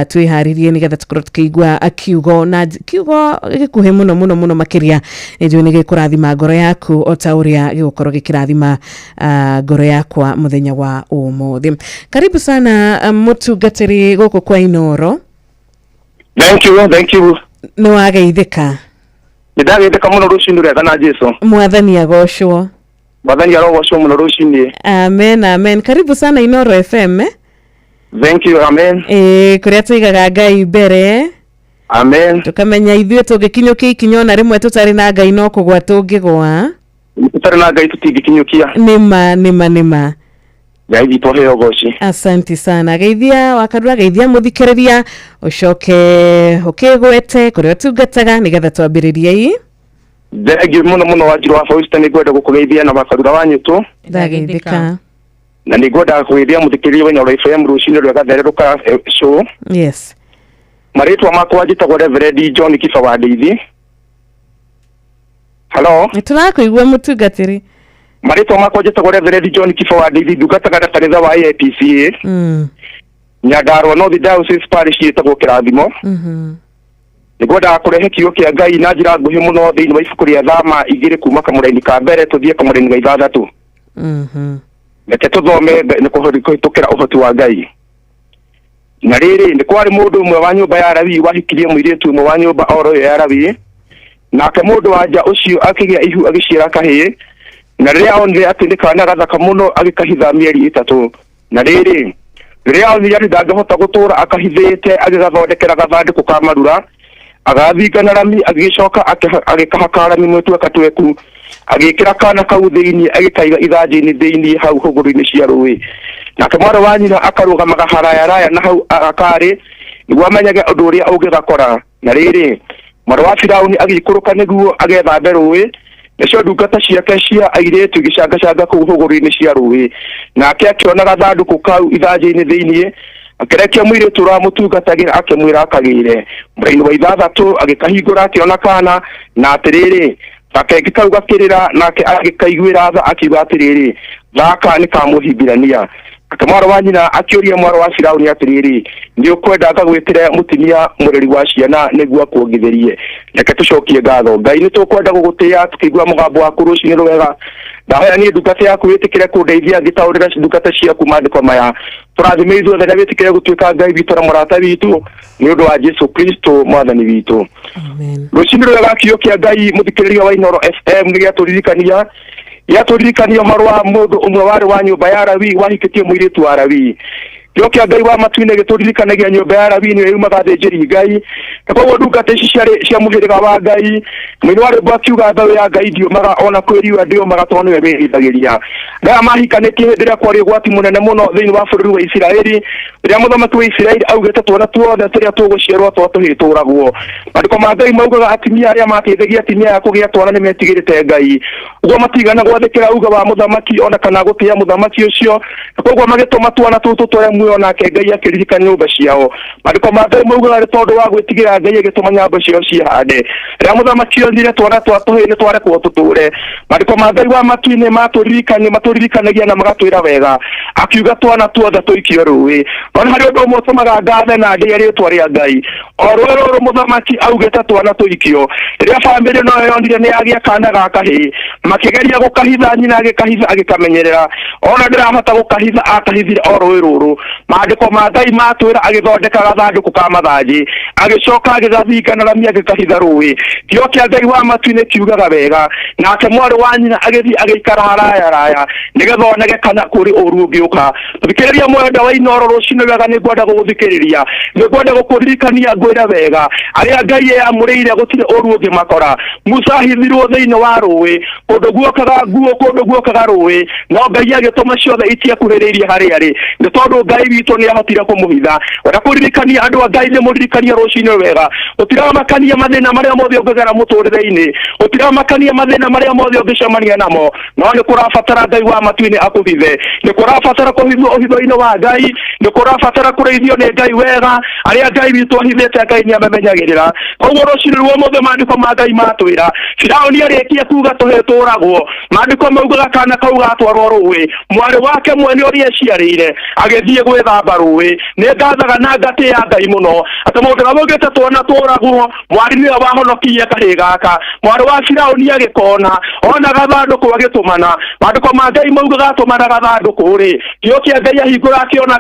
twiharirie nigetha tukorwo tukigwa akiugo na kiugo gikuhe muno makiria nijwe ni gikurathima ngoro yaku o ta uria gigukorwo gikirathima ngoro yakwa muthenya wa umuthi. Karibu sana mutungatiri guku kwa Inoro. Thank you. No wageithika. Ndageithika muno rucini rwega na Jesu. Mwathani agocwo. Mwathani arogocwo muno rucini. Amen. Karibu sana Inoro FM. Thank you, amen. Kuria tuigaga Ngai mbere. Amen. Tukamenya ithuĩ tũngĩkinyũkia ikinyo na rĩmwe tũtarĩ na Ngai no kũgwa tũngĩgwa. Tũtarĩ na Ngai tũtingĩkinyũkia. Nĩma. Ngai witũ aheo goci. Asante sana. Geithia wakarura geithia muthikĩrĩria ucoke ukigwete kuria tungataga nigetha twambĩrĩrie hii. Thengiũ muno Wanjiru wa Faustin nĩngwenda gũkũgeithia na wakarura wanyutu. Ndageithika. Na nĩngwenda kũgeithia muthikĩrĩria wa Inoro FM rucini rwega thererũka show. Yes. Maritwa makwa njĩtagwo Reverend John Kiba wa Ndeithi. Hello. Nitũrakũigua mutungatĩri. Maritwa makwa njĩtagwo Reverend John Kiba wa Ndeithi ndungataga ndatarĩtha wa APCA. Nyandarua North Diocese Parish yĩtagwo Kĩrathimo. Nĩngwenda kũrehe kiugo kĩa Ngai na njĩra nguhĩ mũno thĩinĩ wa ibuku rĩa Thama 2 kuuma kamũraini ka mbere tũthiĩ kamũraini ga 6. Reke tũthome nĩ kũhĩtũkĩra ũhoti wa Ngai. Na rĩrĩ nĩ kwarĩ mũndũ ũmwe wa nyũmba ya Lawi wahikirie mũirĩtu ũmwe wa nyũmba oro ya Lawi, nake mũndũ wa nja ũcio akĩgĩa ihu agĩciara kahĩĩ, na rĩrĩa onire atĩ nĩ kana gathaka mũno agĩkahitha mĩeri 3. Na rĩrĩ rĩrĩa onire atĩ ndangĩhota gũtũũra akahithĩte agĩgathondekera gathandũkũ ka marura, agathinga na rami agĩcoka agĩkahaka rami mwĩtweka tweku, agĩkĩra kana kau thĩinĩ agĩkaiga ithanjĩ-inĩ thĩinĩ hau hũgũrũ-inĩ cia rũĩ. Nake mwarĩ wa nyina akarũgamaga haraya na hau akarĩ nĩguo amenyage ũndũ ũrĩa ũngĩgakora. Na rĩrĩ mwarĩ wa Firaũni agĩikũrũka nĩguo agethambe rũĩ, nacio ndungata ciake cia airĩtu igĩcangacanga kũu hũgũrũ-inĩ cia rũĩ. Nake akĩona gathandũkũ kau ithanjĩ-inĩ thĩinĩ, akĩrekia mũirĩtu ũramũtungatagĩra akĩmwĩra akagĩre. Mũraini wa 6 agĩkahingũra akĩona kana, na atĩrĩrĩ gakenge kau gakĩrĩra, nake agĩkaiguĩra tha akiuga atĩrĩrĩ gaka nĩ kamũhimbirania. akamwaro wa nyina akĩũria mwaro wa Firaũni atĩrĩrĩ nĩ ũkwenda agagwĩtĩre mũtumia mũreri wa ciana nĩguo akuongithĩrie reke tũcokie ngatho Ngai nĩ tũkwenda gũgũtĩĩa tũkĩigua mũgambo waku rũcinĩ rwega ndahoya niĩ ndungata yaku wĩtĩkĩre kũndeithia ngĩtaũrĩra ndungata ciaku maandĩko maya tũrathime ithuothe na wĩtĩkĩre gũtuĩka Ngai witũ na mũrata witũ nĩ ũndũ wa Jesu Kristo mwathani witũ amen rũcinĩ rwega kiugo kĩa Ngai mũthikĩrĩria wa Inooro FM nĩ gĩatũririkania marũa mũndũ ũmwe warĩ wa nyũmba ya Lawi wahikĩtie mũirĩtu wa Lawi kiugo kĩa Ngai wa matu-inĩ gĩtũririkanagia nyũmba ya Lawi nĩyo yumaga thĩnjĩri Ngai na koguo ndungata ici cia mũhĩrĩga wa Ngai mũini wa rwĩmbo akiuga mbaũ ya Ngai ndiomaga ona kwĩriua ndiomaga tondũ nĩwe wĩhithagĩria rĩrĩa mahikanĩtie hĩndĩ ĩrĩa kwarĩ ũgwati mũnene mũno thĩinĩ wa bũrũri wa Isiraeli rĩrĩa mũthamaki wa Isiraeli augĩte twana tuothe tũrĩa tũgũciarwo tũhĩtũragwo maandĩko ma Ngai maugaga atimia arĩa mateithagia atimia ya kũgĩa twana nĩ metigĩrĩte Ngai ũguo matigana gwathĩkĩra uga wa mũthamaki ona kana gũtĩa mũthamaki ũcio koguo magĩtũma twana tũtũ tũrĩa muoyo nake Ngai akĩririkana nyũmba ciao maandĩko ma Ngai maugaga nĩ tondũ wa gwĩtigĩra Ngai agĩtũma nyũmba ciao cihande rĩrĩa mũthamaki onire twana tũhĩ nĩ twarekwo tũtũre maandĩko ma Ngai wa matu-inĩ matũririkanagia na magatwĩra wega akiuga twana tuothe tũikio rũĩ ona harĩ ũndũ ũmwe ũtũmaga ngathe na ndĩe rĩĩtwa rĩa Ngai o rũrũ mũthamaki augĩte twana tũikio rĩrĩa bamĩrĩ no yonire nĩ yagĩa kana ga kahĩĩ makĩgeria gũkahitha nyina agĩkamenyerera ona ndĩrahota gũkahitha akahithire o rũĩ rũrũ maandĩko ma Ngai matwĩra agĩthondeka gathandũkũ ka mathanjĩ agĩcoka agĩgathinga na rami agĩkahitha rũĩ kiugo kĩa Ngai wa matu-inĩ kiugaga wega nake mwarĩ wa nyina agĩthiĩ agĩikara haraya nĩgetha onage kana kũrĩ ũru ũngĩũka thikĩrĩria mwenda wa Inooro rũcinĩ rwega nĩngwenda gũgũthikĩrĩria nĩngwenda gũkũririkania ngwĩra wega arĩa Ngai yamũrĩire gũtirĩ ũru ũngĩmakora Musa ahithirwo thĩinĩ wa rũĩ kũndũ guokaga rũĩ no Ngai agĩtũma ciothe itiakuhĩrĩirie harĩa arĩ nĩ tondũ Ngai witũ nĩ ahotire kũmũhitha wenda kũririkania andũ a Ngai nĩ mũririkania rũcinĩ wega ũtiramakania mathĩna marĩa mothe ũngĩgera mũtũrĩre-inĩ ũtiramakania mathĩna marĩa mothe ũngĩcemania namo no nĩ kũrabatara Ngai wa matu-inĩ akũhithe nĩ kũrabatara kũhithwo ũhitho-inĩ wa Ngai nĩ kũrabatara kũrĩithio nĩ Ngai wega arĩa Ngai witũ ahithĩte Ngai nĩ amamenyagĩrĩra koguo rũcinĩ rwa ũmũthĩ maandĩko ma Ngai matwĩra Firaũni arĩkia kuuga tũhĩtũragwo maandĩko maugaga kana kau gatwarwo rũĩ mwarĩ wake mwene ũrĩa eciarĩire agĩthiĩ gwĩthamba rũĩ nĩ ngathaga na ngatĩĩa Ngai mũno atĩ mũndũ ũraugĩte twana tũragwo mwarĩ nĩwe wahonokirie kahĩĩ gaka mwarĩ wa Firaũni agĩkona ona gathandũkũ agĩtũmana maandĩko ma Ngai maugaga atũmana gathandũkũ rĩ kiugo kĩa Ngai ahingũra akĩona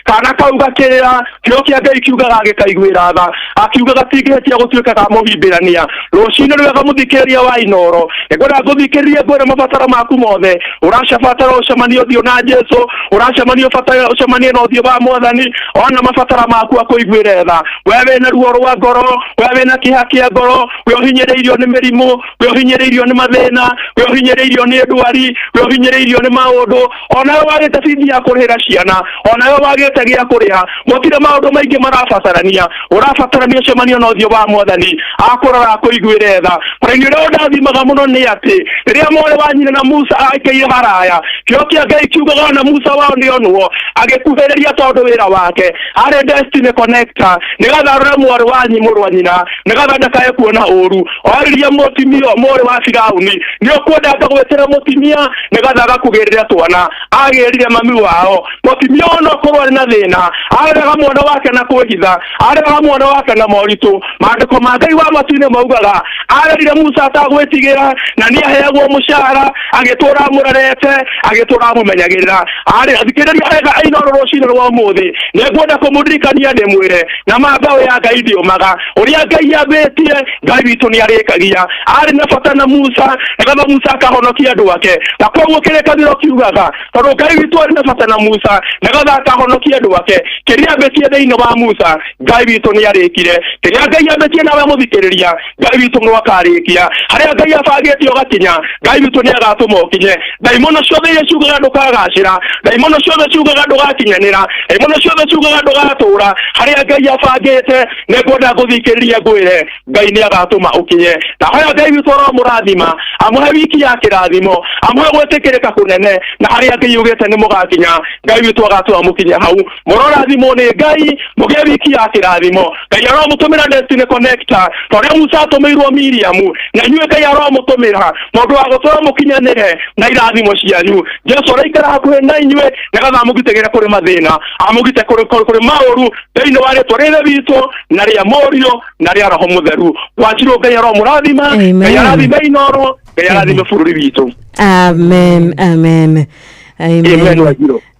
kana kau gakĩrĩra kiugo kĩa Ngai kiugaga agĩkaiguĩra tha akiuga gatingĩhĩtia gũtuĩka ga mũhimbĩrania rũcinĩ rwega mũthikĩrĩria wa Inooro nĩngwenda ngũthikĩrĩrie ngwĩre mabataro maku mothe ũracabatara ũcemanie ũthiũ na Jesu ũracemania ũcemanie na ũthiũ wa Mwathani ona mabatara maku akũiguĩre tha we wĩna ruo rwa ngoro we wĩna kĩeha kĩa ngoro we ũhinyĩrĩirio nĩ mĩrimũ we ũhinyĩrĩirio nĩ mathĩna we ũhinyĩrĩirio nĩ ndwari we ũhinyĩrĩirio nĩ maũndũ ona we wagĩte bithi ya kũrĩhĩra ciana ona we wagĩte gĩa kũrĩha gũtirĩ maũndũ maingĩ marabatarania ũrabatarania ũcemanie na ũthiũ wa Mwathani akũrora akũiguĩre tha mũraini ũrĩa ũndathimaga mũno nĩ atĩ rĩrĩa mwarĩ wa nyina na Musa aikĩire haraya kiugo kĩa Ngai kiugaga na Musa wao nĩonwo agĩkuhĩrĩria tondũ wĩra wake arĩ Destiny Connector nĩgetha arore mwarĩ wa mũrũ wa nyina nĩgetha ndakae kuona ũru orĩria mũtimia mwarĩ wa Firaũni nĩ ũkwenda gwĩtĩra mũtimia nĩgetha agakũgĩrĩra twana agĩrire mami wao mũtimia ona korwo arĩ na thĩna arega mwana wake na kwĩhitha arega mwana wake na moritũ maandĩko ma Ngai wa matu-inĩ maugaga arerire Musa atagwĩtigĩra na nĩ aheagwo mũcara agĩtũra mũrerete agĩtũra mũmenyagĩrĩra arĩ thikĩrĩria ega Inooro rũcinĩ rwa ũmũthĩ nĩngwenda kũmũririkania ndĩmwĩre na mbaũ ya Ngai ndiomaga ũrĩa Ngai yambĩtie Ngai witũ nĩ arĩkagia arĩ na bata na Musa nĩgetha Musa akahonokia andũ ake na koguo kĩrĩkanĩro kiugaga tondũ Ngai witũ arĩ na bata na Musa nĩgetha akahonokia andũ ake kĩrĩa ambĩtie thĩinĩ wa Musa Ngai witũ nĩ arĩkire kĩrĩa Ngai ambĩtie nawe mũthikĩrĩria Ngai witũ no akarĩkia harĩa Ngai abangĩte ũgakinya Ngai witũ nĩ agatũma ũkinye ndaimono ciothe iria ciugaga ndũkagacĩra ndaimono ciothe ciugaga ndũgakĩ irakinyanira muno ciothe ciugaga ndugatura haria Ngai abangite nĩngwenda gũthikĩrĩria ngwĩre Ngai nĩ agatũma ukinye na harĩa Ngai witũ aramũrathima amũhe wiki ya kĩrathimo amũhe gwĩtĩkĩrĩka kũnene na harĩa Ngai ugĩte nĩ mũgakinya Ngai witũ agatũma mũkinye hau mũrorathimwo nĩ Ngai mũgĩe wiki ya kĩrathimo Ngai aramũtũmĩra Destiny Connector tondũ Musa atũmĩirwo Miriam na inyuĩ Ngai aramũtũmĩra mũndũ wa gũtũra mũkinyanĩre na irathimo cianyu Jesu araikara hakuhĩ na inyuĩ nĩgetha amũgitĩre kũrĩ mathĩna amũgitĩre kũrĩ maũru thĩinĩ wa rĩtwa rĩrĩ witũ na rĩa Mũriũ na rĩa Roho Mũtheru wachirwo Ngai aramũrathima Ngai arathime Inooro Ngai arathime bũrũri witũ. Amen.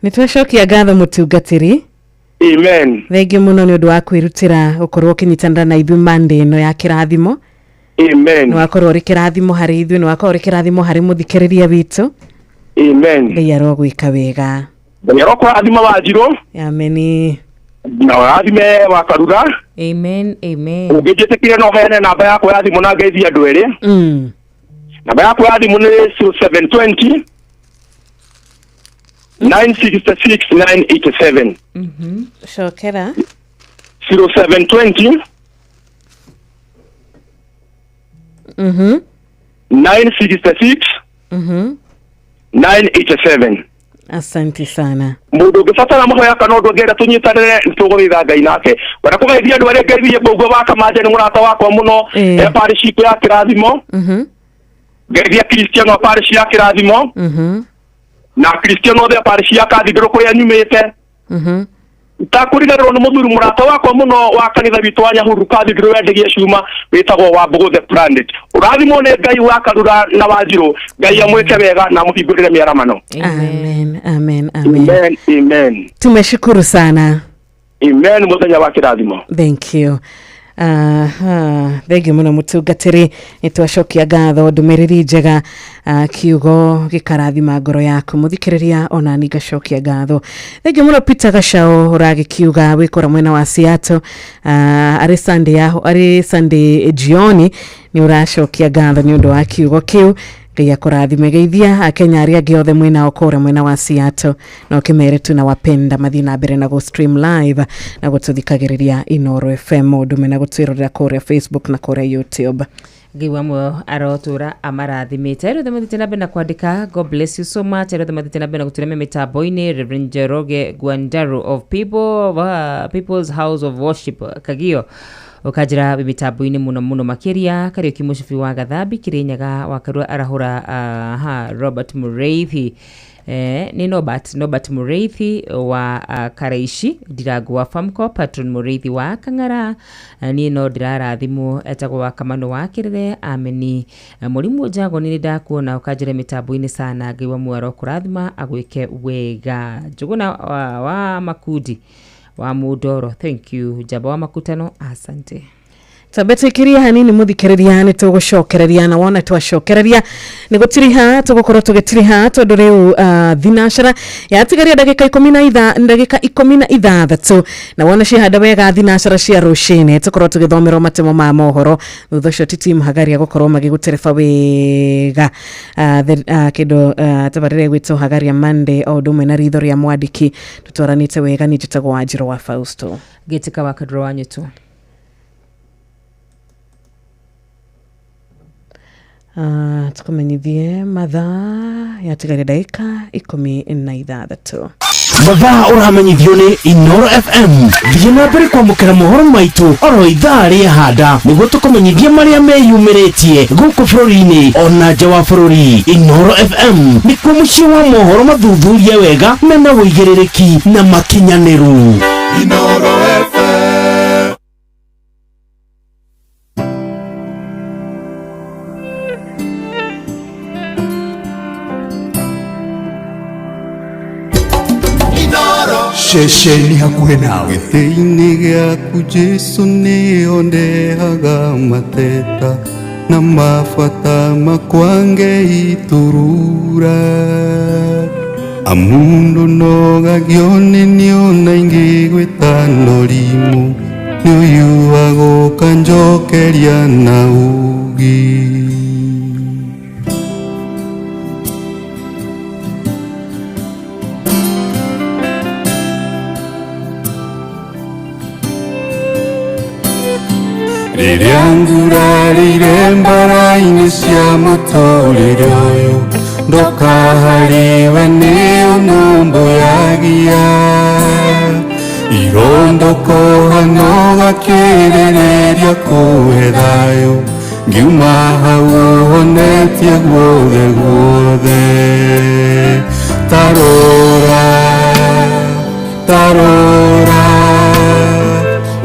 Nĩtwacokia ngatho mũtungatĩri. Amen. Thengiũ mũno nĩ ũndũ wa kwĩrutĩra gũkorwo ũkĩnyitanĩra na ithuĩ Monday ĩno ya kĩrathimo. Amen. Nĩ wakorwo ũrĩ kĩrathimo harĩ ithuĩ, nĩ wakorwo ũrĩ kĩrathimo harĩ mũthikĩrĩria witũ. Amen. Ngai arogwĩka wega. Ngai arokũrathima Wanjirũ. Amen. Na ũrathime wa Karura. Amen. Ũngĩjĩtĩkire no heane namba yakwa ya thimũ na ngeithia andũ erĩ. Namba yakwa ya thimũ nĩ 0720 966 987. Cokera. 0720 966 987. Asante sana. Mundu ũngĩbatara mahoya kana ũndũ ũngĩenda tũnyitanĩre nĩtũgũthiĩ Ngai nake. Wenda kũgeithia andũ arĩa ngeithie Mbũgua wa Kamanje nĩ mũrata wakwa mũno parish ya kĩrathimo. Ngeithia Christian wa parish ya kĩrathimo. Na Christian othe parish ya Kathidro kũrĩa nyumĩte. Takuriganĩrwo nĩ mũthuri mũrata wakwa mũno wa kanitha witũ wa Nyahururu Kathidro wendegie cuma wĩtagwo wa Mbũgũ the Planet. Ũrathimwo nĩ Ngai wa Karura na Wanjirũ. Ngai amwĩke wega na mũhingũrĩre mĩaramano. Amen. Tumeshukuru sana. Amen. Mũthenya wa kĩrathimo. Thank you. Thengiũ mũno mũtungatĩri nĩtwacokia ngatho ndũmĩrĩri njega kiugo gĩkarathima ngoro yaku mũthikĩrĩria ona nĩ ngacokia ngatho. Thengiũ mũno Peter Gacaũ ũragĩkiuga wĩkora mwena wa Seattle arĩ Sunday jioni nĩ ũracokia ngatho nĩ ũndũ wa kiugo kĩu. Ngai akũrathime geithia Akenya arĩa angĩ othe mwena okora mwena wa Seattle na ũkĩmere tu na wapenda mathiĩ na mbere na go stream live na gũtũthikagĩrĩria Inooro FM ũndũ mena gũtwĩrorera kũrĩa Facebook na kũrĩa YouTube. Ngai wamwe arotura amarathimĩte rĩu themathĩte na mbere na kwandĩka God bless you so much rĩu themathĩte na mbere na gũtũremia mĩtambo-inĩ Reverend Jeroge Gwandaru of People's House of Worship Kagio ukajira mitambo-inĩ muno makĩria Kariuki Mũcibi wa Gathambi Kĩrĩnyaga wa Karua arahũra Robert Mureithi ni Norbert Mureithi wa Karaishi Ndirangu wa Famco Patron Mureithi wa Kang'ara ni no ndirarathimwo etagwo wa Kamano wa Kĩrere ameni mũrimũ njago ni ndakuona ukajira mitambo-inĩ sana Ngai wa mwaro kũrathima agwĩke wega Njũgũna wa Makundi wa Mudoro. Thank you Jaba wa Makutano, asante. Tabetikiria hanini muthikĩrĩria nĩ tũgũcokereria na wona twacokereria nĩ gũtiriha tũgũkorwo tũgĩtiriha tondũ rĩu thinashara yatigaria ndagĩka 16 na wona ciahanda wega thinashara cia rũcinĩ tũkorwo tũgĩthomerwo matemo ma mohoro thutha ũcio Titi Mhagaria gũkorwo magĩgũtereba wega kĩndũ tabarĩre gwĩtwo Hagaria Monday o ũndũ ũmwe na ritho rĩa mwandĩki tũtwaranĩte wega nĩ njĩtagwo Wanjirũ wa Fausto Gĩtĩka wa Kadro wa Nyũtũ. Tukumenyithie mathaa yatigaria ndagĩka 16. Mathaa ũramenyithio nĩ Inooro FM. Thiĩ na mbere kwamũkĩra mohoro maitũ oro ithaa rĩa handa nĩguo tũkũmenyithie marĩa meyumĩrĩtie gũkũ bũrũri-inĩ ona nja wa bũrũri. Inooro FM nĩkuo mũciĩ wa mohoro mathuthurie wega mena ũigĩrĩrĩki na makinyanĩru. Inooro FM. Ceceni hakuhĩ nawe. Gĩtĩ-inĩ gĩaku Jesũ nĩho ndehaga mateta na mabata makwa ngeiturura. Amundu nogagio nĩ niona ingĩgwĩta ndorimu nĩũyuagwo kanjokeria na ugi. rĩrĩa ngurarĩire mbara-inĩ cia mũtũrĩre ũyũ ndoka harĩwe nĩ ũnũmbũyagia irondoko hano gakĩrĩrĩria kũhe thayũ ngiuma hau honetie guothe guothe tarora tarora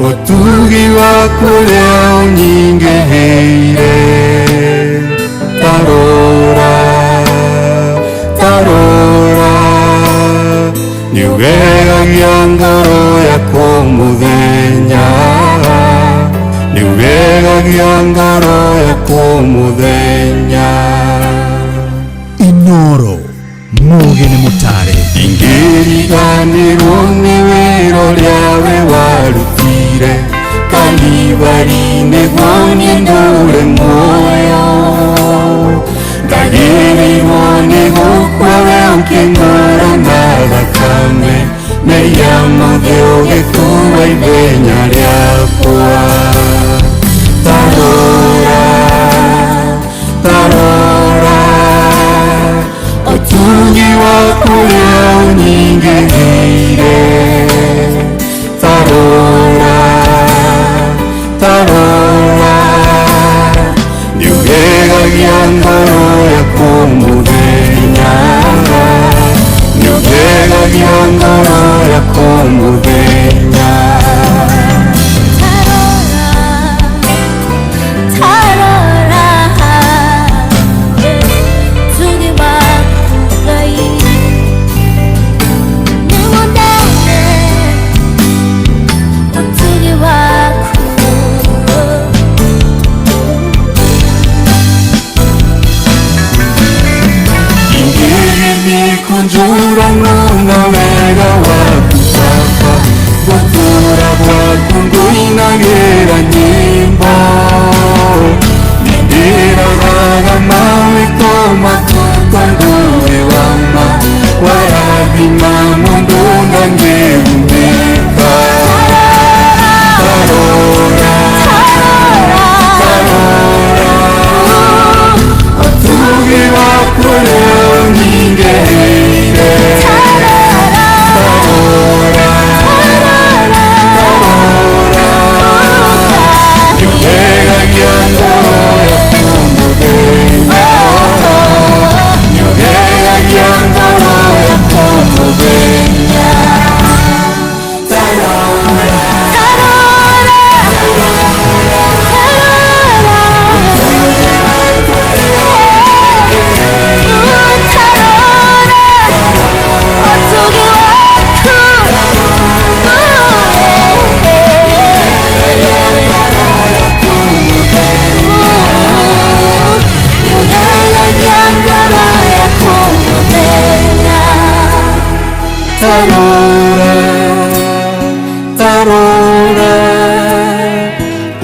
ũtugi waku ũrĩa ũnyingĩhĩire tarora tarora nĩũgegagia ngoro yakwa mũthenya nĩũgegagia ngoro yakwa mũthenya Inoro Muge nĩ mũtare ingĩriganĩrwo nĩ wĩra ũrĩa we warutire Kalvari-inĩ niĩ ndũre muoyo ndagĩrĩirwo nĩ gũkua we ũkĩng'ora na thakame na iamũthĩ ũgĩkuua ithenya rĩakwa tarora tarora ũtugi waku ũrĩa ũnyingĩhĩire tarora tarora nĩũgegagia ngoro yakwa mũthenya nĩũgegagia ngoro yakwa mũthenya Kunjura nuna wega waku saka Gutura waku nguinagĩra nyimbo Nindira raga mawĩko matuko ndũĩ wama Warathima mũndũ ndangĩhumĩka Tarora tarora ũtugi waku ũrĩa ũnyingĩhĩire tarora tarora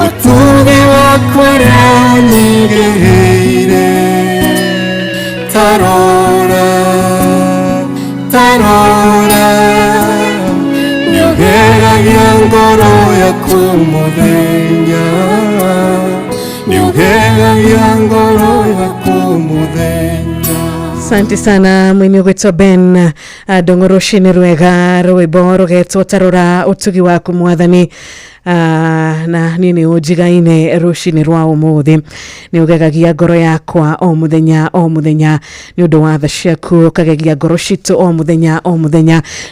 ũtugi wakwa ũrĩa ũnyingĩhĩire tarora tarora nĩũgegagia ngoro yakwa mũthenya nĩũgegagia ngoro yakwa mũthenya. Asante sana mwini ugwitwo Ben Ndong'oroshi rwega rwĩmbo rugetwo tarora ũtugi waku mwathani na nini ujigaine rushini rwa umuthi ni ugegagia ngoro yakwa o muthenya ni undu wa tha ciaku ukagegia ngoro citu o muthenya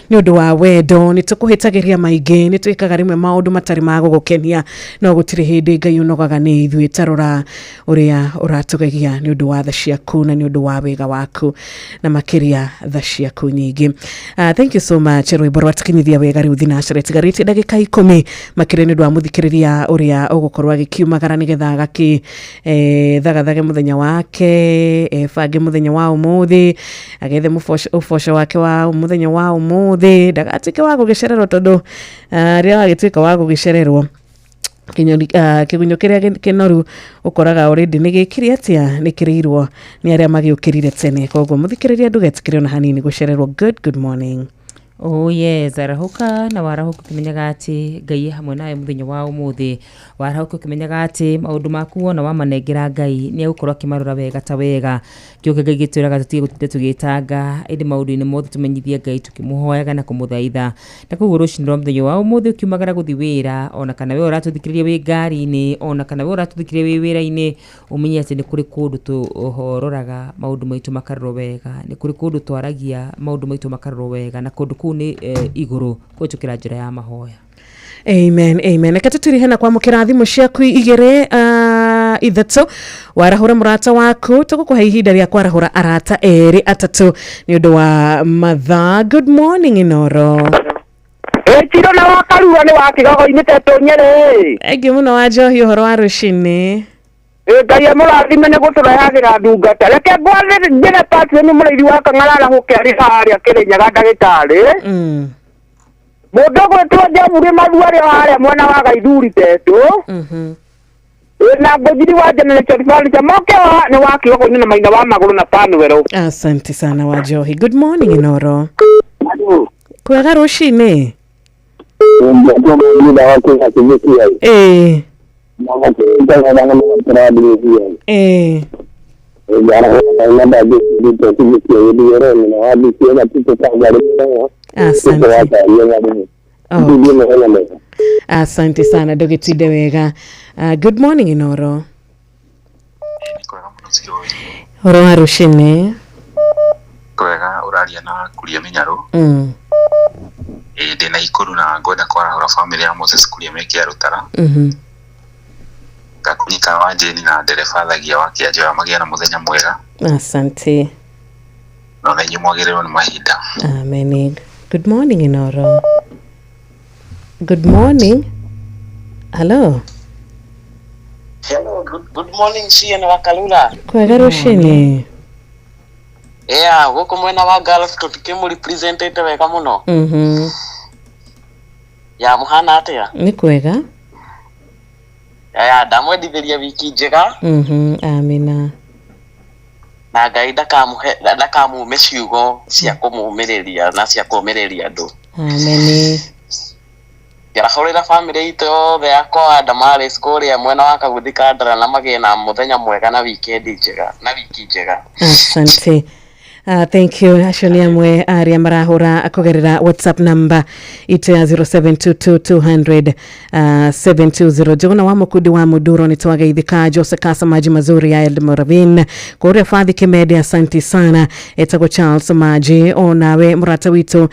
ni undu wa wendo ni tukuhitagiria maingi ni twikaga rimwe maundu matari ma gugukenia no gutiri hindi Ngai unogaga ni ithui tarora uria uratugegia ni undu wa tha ciaku na ni undu wa wega waku na makiria tha ciaku nyingi. Thank you so much rwĩmbo rwatikinyithia wega riu thinacara tigarite ndagika 10 makire ni ndwa muthikiriria uria ugukorwa gikiumagara nigetha gaki thagathage muthenya wake bange muthenya wa umuthi agethe mufoco wake wa muthenya wa umuthi ndagatike wa gugicererwo tondu ria wagituika wa gugicererwo kigunyo kiria kinoru ukoraga already nigikiri atia nikirirwo ni aria magiukirire tene koguo muthikiriria ndugetikire na hanini gucererwo. Good morning. Oh yes, arahuka na warahuka kimenyaga ati Ngai hamwe nawe muthenya wa umuthi. Warahuka kimenyaga ati maundu maku na wamanengera Ngai ni gukorwa kimarura wega ta wega. Kyoke Ngai gitwiraga tutige gutinde tugitanga indi maundu-ini mothe tumenyithie Ngai tukimuhoyaga na kumuthaitha. Na koguo ruciniro muthenya wa umuthi ukiumagara guthi wira ona kana we uratuthikiriria wi ngari-ini ona kana we uratuthikiriria wi wira-ini umenye ati ni kuri kundu tuhororaga maundu maitu makarorwo wega. Ni kuri kundu twaragia maundu maitu makarorwo wega na kundu ni iguru kuchukira njira ya mahoya. Amen, amen. Ekatutiri hena kwa mukira thimu ciaku igire ithatu warahura murata waku tugukuhe ihinda ria kwarahura arata eri atatu ni undu wa mathaa. Good morning Inoro. Tiro na wakarua ni wakigogo-ini tetu Nyeri. Engi muno wa Njohi uhoro wa rucini. Ngai amurathime ni guturayagira ndungata reke ngwathire njire pati ni murairi wa Kang'arara gukeri haria Kirinyaga ndagitari mundu gwitwo Njamuri Mathua ria haria mwena wa Gaithuri tetu na ngojiri wa Generation Furniture mokewa ni wakigogo-ini na Maina wa Maguru na Panwero. Asante sana wa Njohi. Good morning Inoro. Kwega rucini. Asante sana dogitide wega. Good morning Inoro. Horo wa rucini. Kwega uraria na Kuria Minyaru. Ndina ikuru na ngoda kwarahura family ya Moses Kuria mekia Rutara. Gakunyika wa Jeni na ndereba thagia wa Kianjo ya magia na muthenya mwega. Asante. No na nyumwagirirwo ni mahinda. Amen. Good morning Inoro. Good morning. Hello. Hello, good morning Sian wa Kalula. Kwega rucini. Guku mwena wa Gulf tukimu representative wega muno. Ya muhana atia? Ni kwega. Ndamwendithiria wiki njega. Amina. Na Ngai ndakamume ciugo cia kumumiriria na cia kumiriria andu. Amen. Yarahurira family itu yothe yakwa Damaris kuria mwena wa Kaguthi Kandara na magie na muthenya mwega na weekend njega na wiki njega. Asante. Thank you. Ashoni amwe aria marahura akugerera WhatsApp number ite ya 072200 Jona wa mukudi wa Muduro ni twageithika Jose Kasa maji mazuri ya Elmoravin kuria Fathi Kimede. Asante sana etago Charles Maji onawe murata witu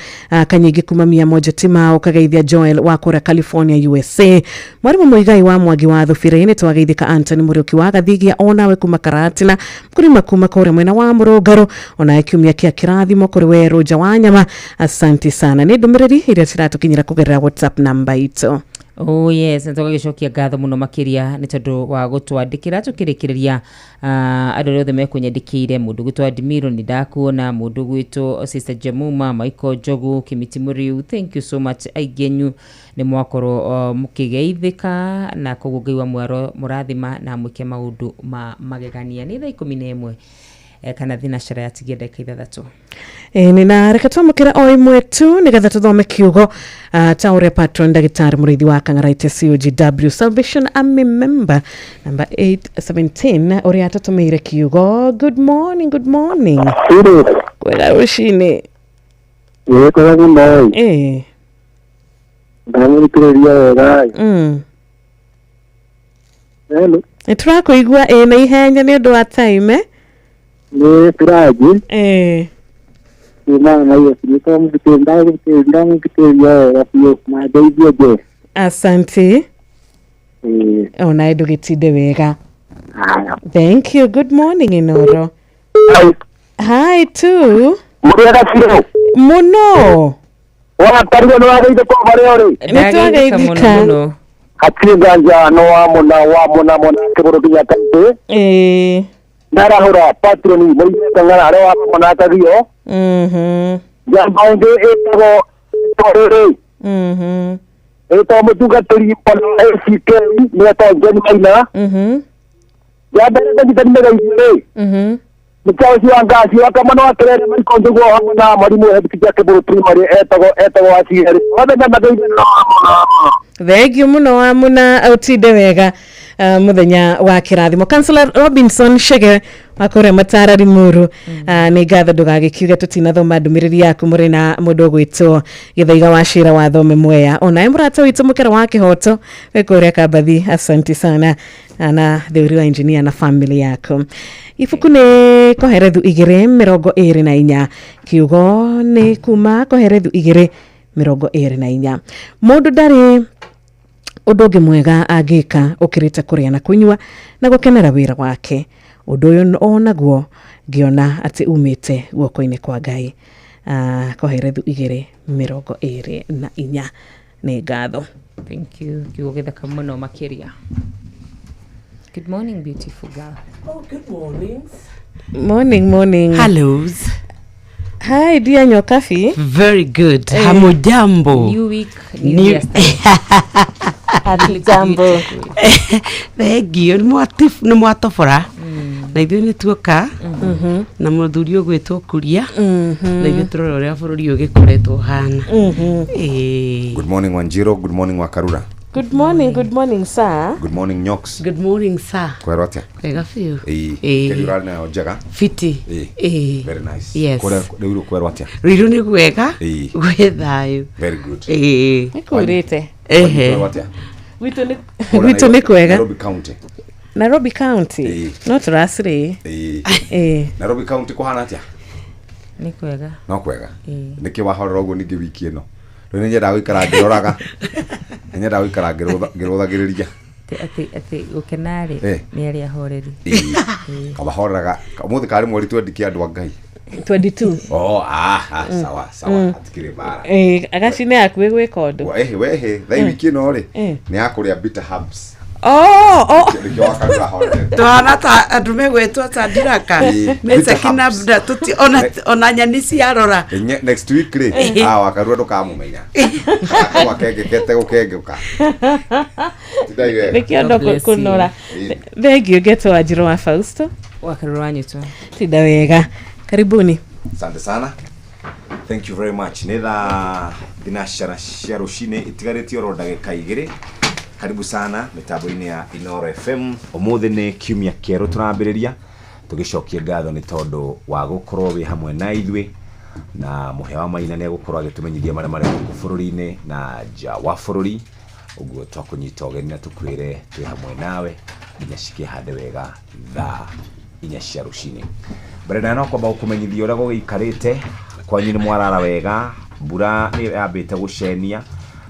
Kanyigi kuma 100 tima ukageithia Joel wa kura California USA. Mwarimu Muigai wa Mwagi wa Thufire ni twageithika Anthony Muriuki wa Gathigia onawe kuma Karatina mkurima kuma kuria mwena wa Murugaro ona kiumia kia kirathimo kuri we Roja Wanyama. Asante sana ni ndumiriri iria ciratukinyira kugerera WhatsApp number ito. Oh yes, ntogagicokia ngatho muno makiria ni tondu wa gutwandikira tukirikiria andu othe mekunyandikire mundu gwitwo Admiro ni ndakuona mundu gwitwo Sister Jamuma Michael Jogu Kimiti Muriu. Thank you so much aigenyu ni mwakoro mukigeithika na koguo Ngai wa mwaro murathima na mwike maundu magegania. Ni thaa 11 kana thina shara ya tigenda ikaithathatu. Nina reka twamukira o imwe tu nigetha tuthome kiugo taure patron ndagitari murithi wa Kang'araite COGW Salvation Army member number 817 uri atatumeire kiugo. Good morning, good morning. Kwega rucini. Kwega muno. Ndamurikiria wega. Hello. Turakuigua na ihenya ni undu wa time ni turaji na hiyo niko mkitenda na daidie je. Asante. Ona edu gitide wega. Thank you. Good morning Inoro. Hi too. Muriaga siro muno wa tariyo no ageide ko bare ore nitwageithika muno hatiganja no wa mona kiburu kinya tante narahura patroni muri Kang'arara wa mona tariyo jambaunde etago torere eto mutugatiri pala ACK ni to John Maina ya bere da gitani mega isire Mkao si anga si kama no atere mai kondu go hamwe na mwalimu hebikija keburu primary etago asiere wabenda magaide no thegio muno wa muna utinde wega muthenya wa kirathimo. Councillor Robinson Shege akore matara rimuru ni gatho ndugagikiuge tutinathoma ndumiriri yaku muri na mundu gwitwo Githaiga wa Shira wa Thome Mwea ona imurata witu mukera wa kihoto wekuria Kabathi. Asante sana na theuri wa engineer na family yako. Ifuku ni koherethu 224 kiugo ni kuma koherethu 224 mundu ndari undu ungi mwega agika ukirite kuria na kunywa na gukenera wira wake. Undu uyu onaguo ngiona ati umite guoko-ini kwa Ngai. Koherethu 224 ni ngatho. Thank you. Kiugo githaka muno makiria. Good morning, beautiful girl. Oh, good morning. Morning. Hellos. Hi, dear Nyokafi. Very good. Hamujambo. New week, new yesterday. Hamujambo. Thegio ni mwatofora. Na ithuĩ nĩ tuoka na mũthuri ũgwĩtwo Kuria na ithuĩ tũrora ũrĩa bũrũri ũgĩkoretwo hana. Good morning Wanjiro, good morning Wakarura. Good morning sir. Good morning Nyox. Good morning sir. Kwero atia? Wega biũ. Kĩrura na njega. Fiti. Very nice. Yes. Rĩu kwero atia? Rĩu nĩ gwega. Gwĩ thayũ. Very good. Nĩkũrĩte. Kwero atia? Gwitũ nĩ kwega. Nairobi County. No turasiri. Nairobi County kuhana atia? Ni kwega. No kwega. Niki wahorera uguo ningi wiki ino. Riu ni nyenda guikara ngiroraga. Ni nyenda guikara ngirothagiriria. Ati ukenari ni ari ahoreri. Abahoreraga umuthi kari mweri 20 ki andu a Ngai. 22. Sawa atikire bara. Agacine akwe gwika undu. Wehe thai wiki ino ri ni akuria bitter herbs. Twana ta andu megwetwo ta ndiraka mece kinabda tuti ona nyani ciarora next week ri Wakarua ndukamumenya wakengekete gukengeuka nikiondo kunora. Thank you Geto Wanjiro wa Fausto Wakarua nyitwa tida wega. Karibuni. Asante sana. Thank you very much. Netha dinashara cia rucine itigaritio ro ndagika 2. Karibu sana mitambo-ini ya Inoro FM. Umuthi ni kiumia kieru turambiriria tugicokia ngatho ni tondu wa gukorwo wi hamwe na ithui na muhe wa maina ni gukorwo agitumenyithia mara ku bururi-ini na nja wa bururi. Uguo twakunyita ugeni na tukwire twi hamwe nawe nginya cikihande wega thaa 4 cia rucini. Brenda no kwamba kumenyithia uria gugikarite kwanyu ni mwarara wega. Mbura ni yambite gucenia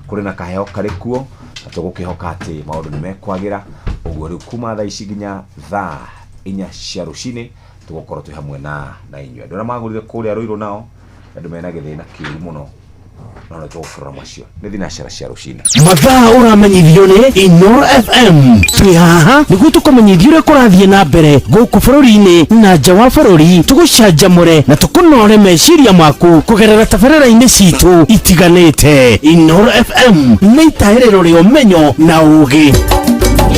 kuri na kaheo kari kuo tugukihoka ati maundu ni mekwagira. Uguo riu kuma thaa ici nginya thaa 4 cia rucini tugukorwo twi hamwe na inyuĩ. Andũ arĩa magũrire kũrĩa Ruiru nao andũ mena gĩthĩna kĩũru mũno no nĩ tũgũbũrũra macio nĩ thinacara cia rucini. Mathaa ũramenyithio nĩ Inoro FM. Twĩ haha nĩguo tũkũmenyithia ũrĩa kũrathiĩ na mbere gũkũ bũrũri-inĩ na nja wa bũrũri. Tũgũcanjamũre na tũkũnore meciria maku kũgerera tabarĩra-inĩ citũ itiganĩte. Inoro FM nĩ itaĩrĩro rĩa ũmenyo na ũũgĩ.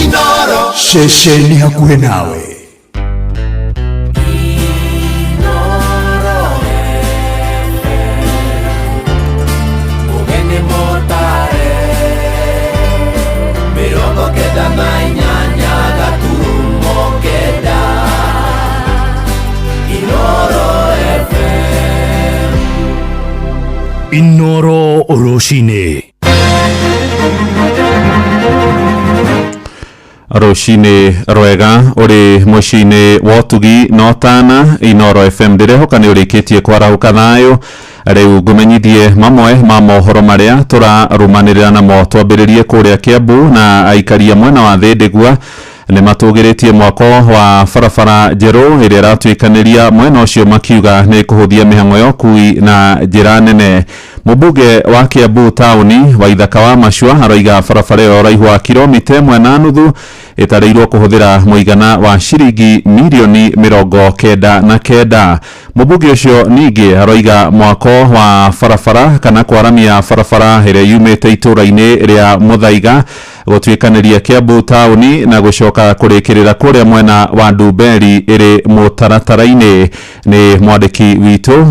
Inoro ceceni hakuhĩ nawe. Inoro Roshine. Roshine rwega uri mucini wotugi notana Inoro FM ndirehoka ni urikitie kwarahuka thayo. Riu ngumenyithie mamwe ma mohoro maria turarumanirira namo twambiririe kuria Kiambu na aikaria mwena wa Thĩndĩgua ni matugiritie mwako wa barabara njeru iria ratwikaniria mwena ucio makiuga ni kuhuthia mihango ya ukui na njira nene. Mubunge wa Kiambu tauni Waithaka wa Macua aroiga barabara iyo raihu wa kilomita 1.5 itareirwo kuhuthira muigana wa ciringi milioni 99. Mubunge ucio ningi aroiga mwako wa barabara kana kwaramia barabara iria yumite itura-ini ria Muthaiga gutwikaniria Kiambu tauni na gucoka kurikirira kuria mwena wa Ndumberi iri mutaratara-ini. Ni mwandiki witu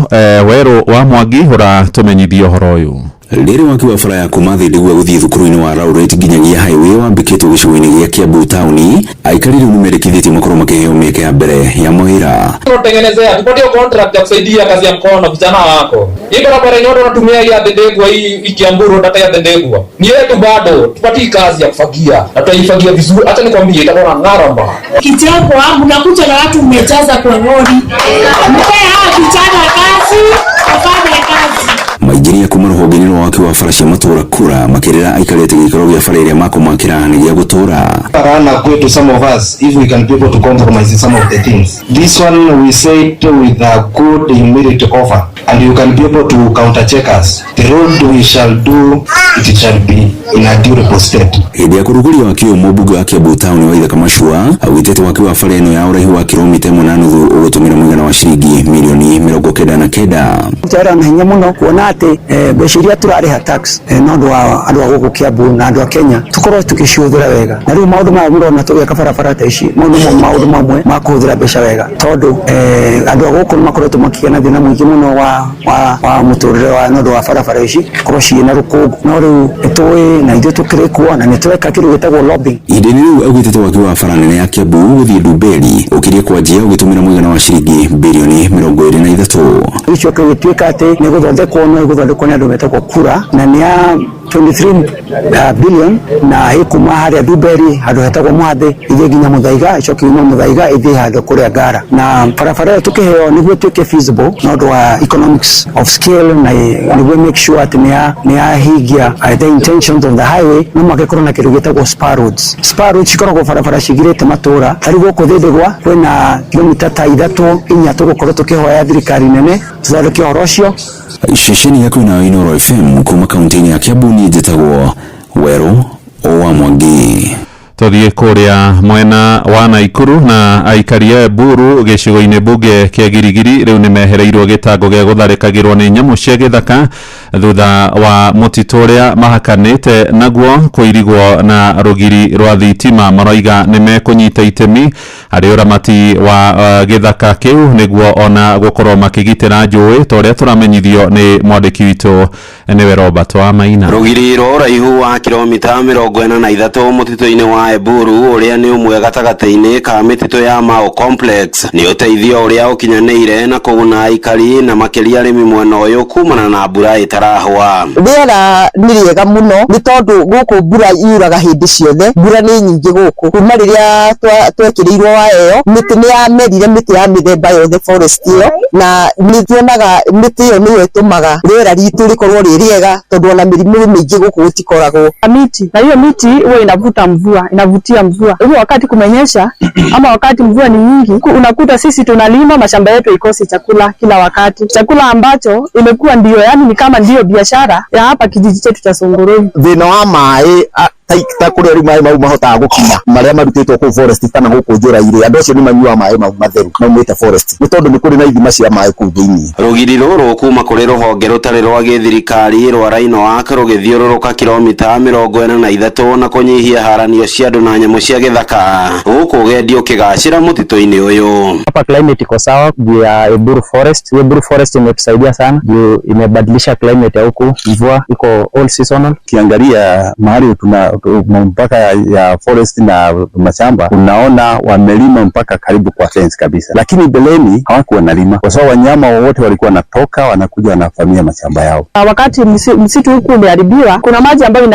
Weru wa Mwangi hura tumenyithio horo uyu. Rĩrĩ waki wa bara ya kumathi ndigwa guthii thukuru-ini wa Laurent nginyagia highway wambikĩtwo gĩcigo-inĩ gĩa Kiambu tauni, aikari rĩu nĩmendekithĩtie makorwo makĩheo mĩeke ya mbere ya mawĩra. Tunatengenezea tupatie contract ya kusaidia kazi ya mkono vijana wako. Hii barabara yote tunatumia ya Ndegwa hii Kiambu road hata ya Ndegwa. Ni yetu bado tupatie kazi ya kufagia. Na tutaifagia vizuri. Acha nikwambie itakuwa ngaramba. Kitambo wangu nakuja na watu umejaza kwa lori. Mpea hawa vijana kazi, wafanye kazi. Mainjiria kuma rũhonge-inĩ rwa waki wa bara cia matũra kura makĩrĩra aikarĩte gĩikaro gĩa bara ĩrĩa makomakĩra nĩ gĩa gũtũra. Rana kwetu some of us if we can be able to compromise in some of the things. This one we said with a good immediate offer and you can be able to counter check us. The road we shall do it shall be in a durable state. Hĩndĩ ya kũrugũria waki ũyũ mũmbunge wa Kiambu tauni Waitha Kamachua augĩte waki wa bara ĩno ya ũraihu wa kilomita 1.5 ũgũtũmĩra mũigana wa ciringi mirioni 99. Njara na hinya mũno kuona atĩ mbeca iria tũrarĩha tax no andũ a gũkũ Kiambu na andũ a Kenya tukorwo tũkĩcihũthĩra wega. Na rĩu maũndũ maya mũrona tũgĩaka barabara ta ici maũndũ mamwe ma kũhũthĩra mbeca wega tondũ andũ a gũkũ nĩmakoretwo makĩgĩa na thĩna mũingĩ mũno wa mũtũrĩre wa nĩ ũndũ wa barabara ici korwo ciĩna rũkũngũ no rĩu nĩtũĩ na ithuĩ tũkĩrĩ kuo na nĩtũreka kĩndũ gĩtagwo lobbying. Ihinda-inĩ rĩu augĩte waki wa bara nene ya Kiambu gũthiĩ Ndumberi ũkĩria kwanjia ũgĩtũmĩra mũigana wa ciringi birioni 23. Icio gĩtuĩka atĩ nĩ gũthondekwo nĩ andũ metagwo kura na nĩ ya 23 billion na ikuma harĩa Ndumberi handũ hetagwo Mwathĩ ithiĩ nginya Mũthaiga icoke uma Mũthaiga ithiĩ handũ kũrĩa Ngara na barabara ĩyo tũkĩheo nĩguo tuĩke feasible no ũndũ wa economics of scale na nĩguo make sure atĩ nĩ yahingia the intentions of the highway no magĩkorwo na kĩndũ gĩtagwo spar roads. Spar roads cikoragwo barabara cigirĩte matũra tarĩ gũkũ Thĩndĩgwa kwĩna kilomita ta 3-4 tũgũkorwo tũkĩhoya thirikari nene tũthondeke ũhoro ũcio. Ceceni ya kwĩna Inooro FM kuma kaunti-inĩ ya Kiambu niĩ njĩtagwo Weru wa Mwangi. Tuthie kuria mwena wa Naikuru na aikari a Buru gicigo-ini bunge kia Girigiri riu nimehereirwo gitango gia gutharikagirwo ni nyamu cia githaka thutha wa mutito uria mahakanite naguo kuirigwo na rugiri rwa thitima. Maroiga nimekunyita itemi hari uramati wa githaka kiu niguo ona gukorwo makigitira njui ta uria turamenyithio ni mwandiki witu niwe Robert wa Maina. Rugiri rwa uraihu wa kilomita 43 mutito-ini wa Buru uria ni umwe gatagati-ini ka mitito ya Mao Complex ni uteithio uria ukinyanĩire na kuguna aikari na makiria arĩmi mwena ũyũ kumana na mbura itarahwa. Rĩera nĩ rĩega mũno nĩ tondũ gũkũ mbura yuraga hĩndĩ ciothe, mbura nĩ nyingĩ gũkũ. Kuma rĩrĩa twekĩrĩirwo waya ĩyo mĩtĩ nĩ yamerire, mĩtĩ ya mĩthemba yothe forest ĩyo, na nĩ tuonaga mĩtĩ ĩyo nĩyo ĩtũmaga rĩera ritũ rĩkorwo rĩ rĩega tondũ ona mĩrimũ mĩingĩ gũkũ gũtikoragwo. Miti na hiyo miti huwa inavutia mvua. Hivyo wakati kumenyesha ama wakati mvua ni nyingi unakuta sisi tunalima mashamba yetu ikosi chakula kila wakati. Chakula ambacho imekuwa ndio yani ni kama ndio biashara ya hapa kijiji chetu cha Songoroi. Thina wa mai ta kuria ri mai mau mahotaga gukima maria marutitwo ku forest kana guku njira-ire andu acio ni manyua mai mau matheru no mwita forest ni tondu ni kuri na ithima cia mai ku thiini. Rugiri ruru kuma kuri ruhonge rutari rwa githirikari rwa Rhino Walk rugithiururuka kilomita 43 na kunyihia haranio cia andu na nyamu cia githaka guku gendio kigacira mutito-ini uyu. Hapa climate iko sawa juu ya Buru Forest. Hiyo Buru Forest imetusaidia sana juu imebadilisha climate ya huku, mvua iko all seasonal. Kiangalia mahali tuna mpaka ya forest na mashamba unaona wamelima mpaka karibu kwa fence kabisa, lakini beleni hawakuwa wanalima kwa sababu wanyama wote walikuwa wanatoka wanakuja wanafamia mashamba yao. Wakati msitu huku umeharibiwa, kuna maji ambayo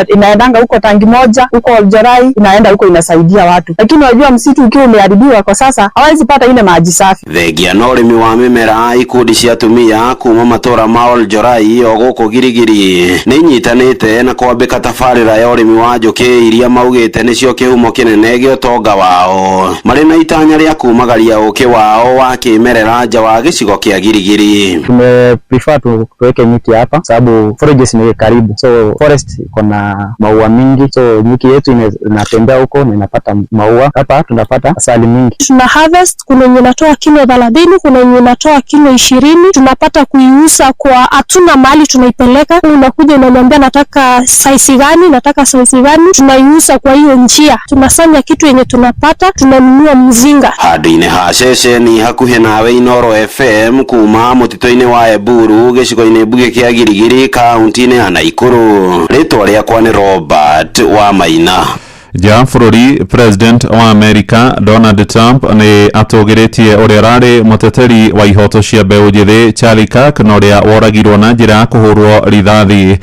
inaendanga huko tangi moja huko Oljorai inaenda huko inasaidia watu, lakini wajua msitu ukiwa umeharibiwa kwa sasa hawezi pata ile maji safi. Thegia no rimi wa mimera ikundi cia atumia kuma matora ma Oljorai oguku Girigiri ni nyitanite na kwambika tabarĩra ya urimi wa njuki iria maugite nicio kihumo kinene gĩa ũtonga wao. Marĩ na itanya rĩa kumagaria ũkĩ wao wa kimerera nja wa gĩcigo kia Girigiri. Tumeprefer tuweke nyuki hapa sababu forages ni karibu, so forest iko na maua mingi, so nyuki yetu inatembea huko na inapata maua. Hapa tunapata asali mingi. Tuna harvest, kuna yenye inatoa kilo 30, kuna yenye inatoa kilo 20. Tunapata kuiuza kwa hatuna mahali tunaipeleka. Unakuja unaniambia nataka size gani, nataka exercise gani, tunaiuza kwa hiyo njia, tunafanya kitu yenye tunapata, tunanunua mzinga. Handũ-inĩ ha ceceni hakuhĩ nawe Inoro FM kuma mũtitũ-inĩ wa Eburu gĩcigo-inĩ mbuge kĩa Girigiri kaunti-inĩ ya Naikuru. Rĩtwa rĩakwa nĩ Robert wa Maina. Ja bũrũri president wa Amerika Donald Trump nĩ atũgĩrĩtie ũrĩa rarĩ mũteteri wa ihoto cia mbeũ njĩthĩ Charlie Kirk na ũrĩa woragirwo na njĩra ya kũhũrwo rithathi.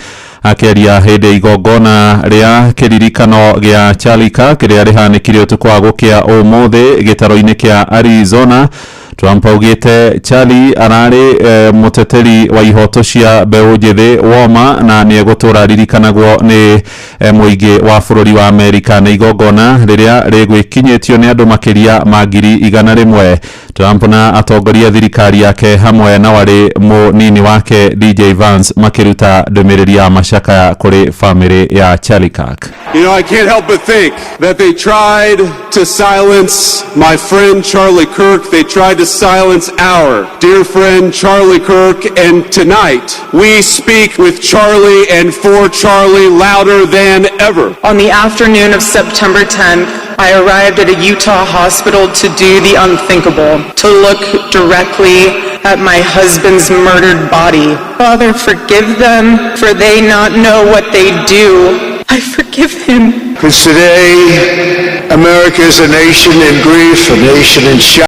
Akĩaria hĩndĩ igongona rĩa kĩririkano gĩa Charlie Kirk rĩrĩa rĩhanĩkire ũtukũ wa gũkĩa ũmũthĩ gĩtaro-inĩ kĩa Arizona, Trump augĩte Charlie ararĩ mũteteri wa ihoto cia mbeũ njĩthĩ woma na nĩ egũtũra ririkanagwo nĩ mũingĩ wa bũrũri wa Amerika na igongona rĩrĩa rĩgwĩkinyĩtio nĩ andũ makĩria ma ngiri 100. Trump na atongoria thirikari yake hamwe na warĩ mũnini wake DJ Vance makĩruta ndũmĩrĩri ya macakaya kũrĩ famĩlĩ ya Charlie Kirk. You know, I can't help but think that they tried to silence my friend Charlie Kirk. They tried to silence our dear friend Charlie Kirk. And tonight, we speak with Charlie and for Charlie louder than ever. On the afternoon of September 10th, I arrived at a Utah hospital to do the unthinkable, to look directly at my husband's murdered body. Father, forgive them, for they not know what they do. I forgive him. Because today, America is a nation in grief, a nation in shock.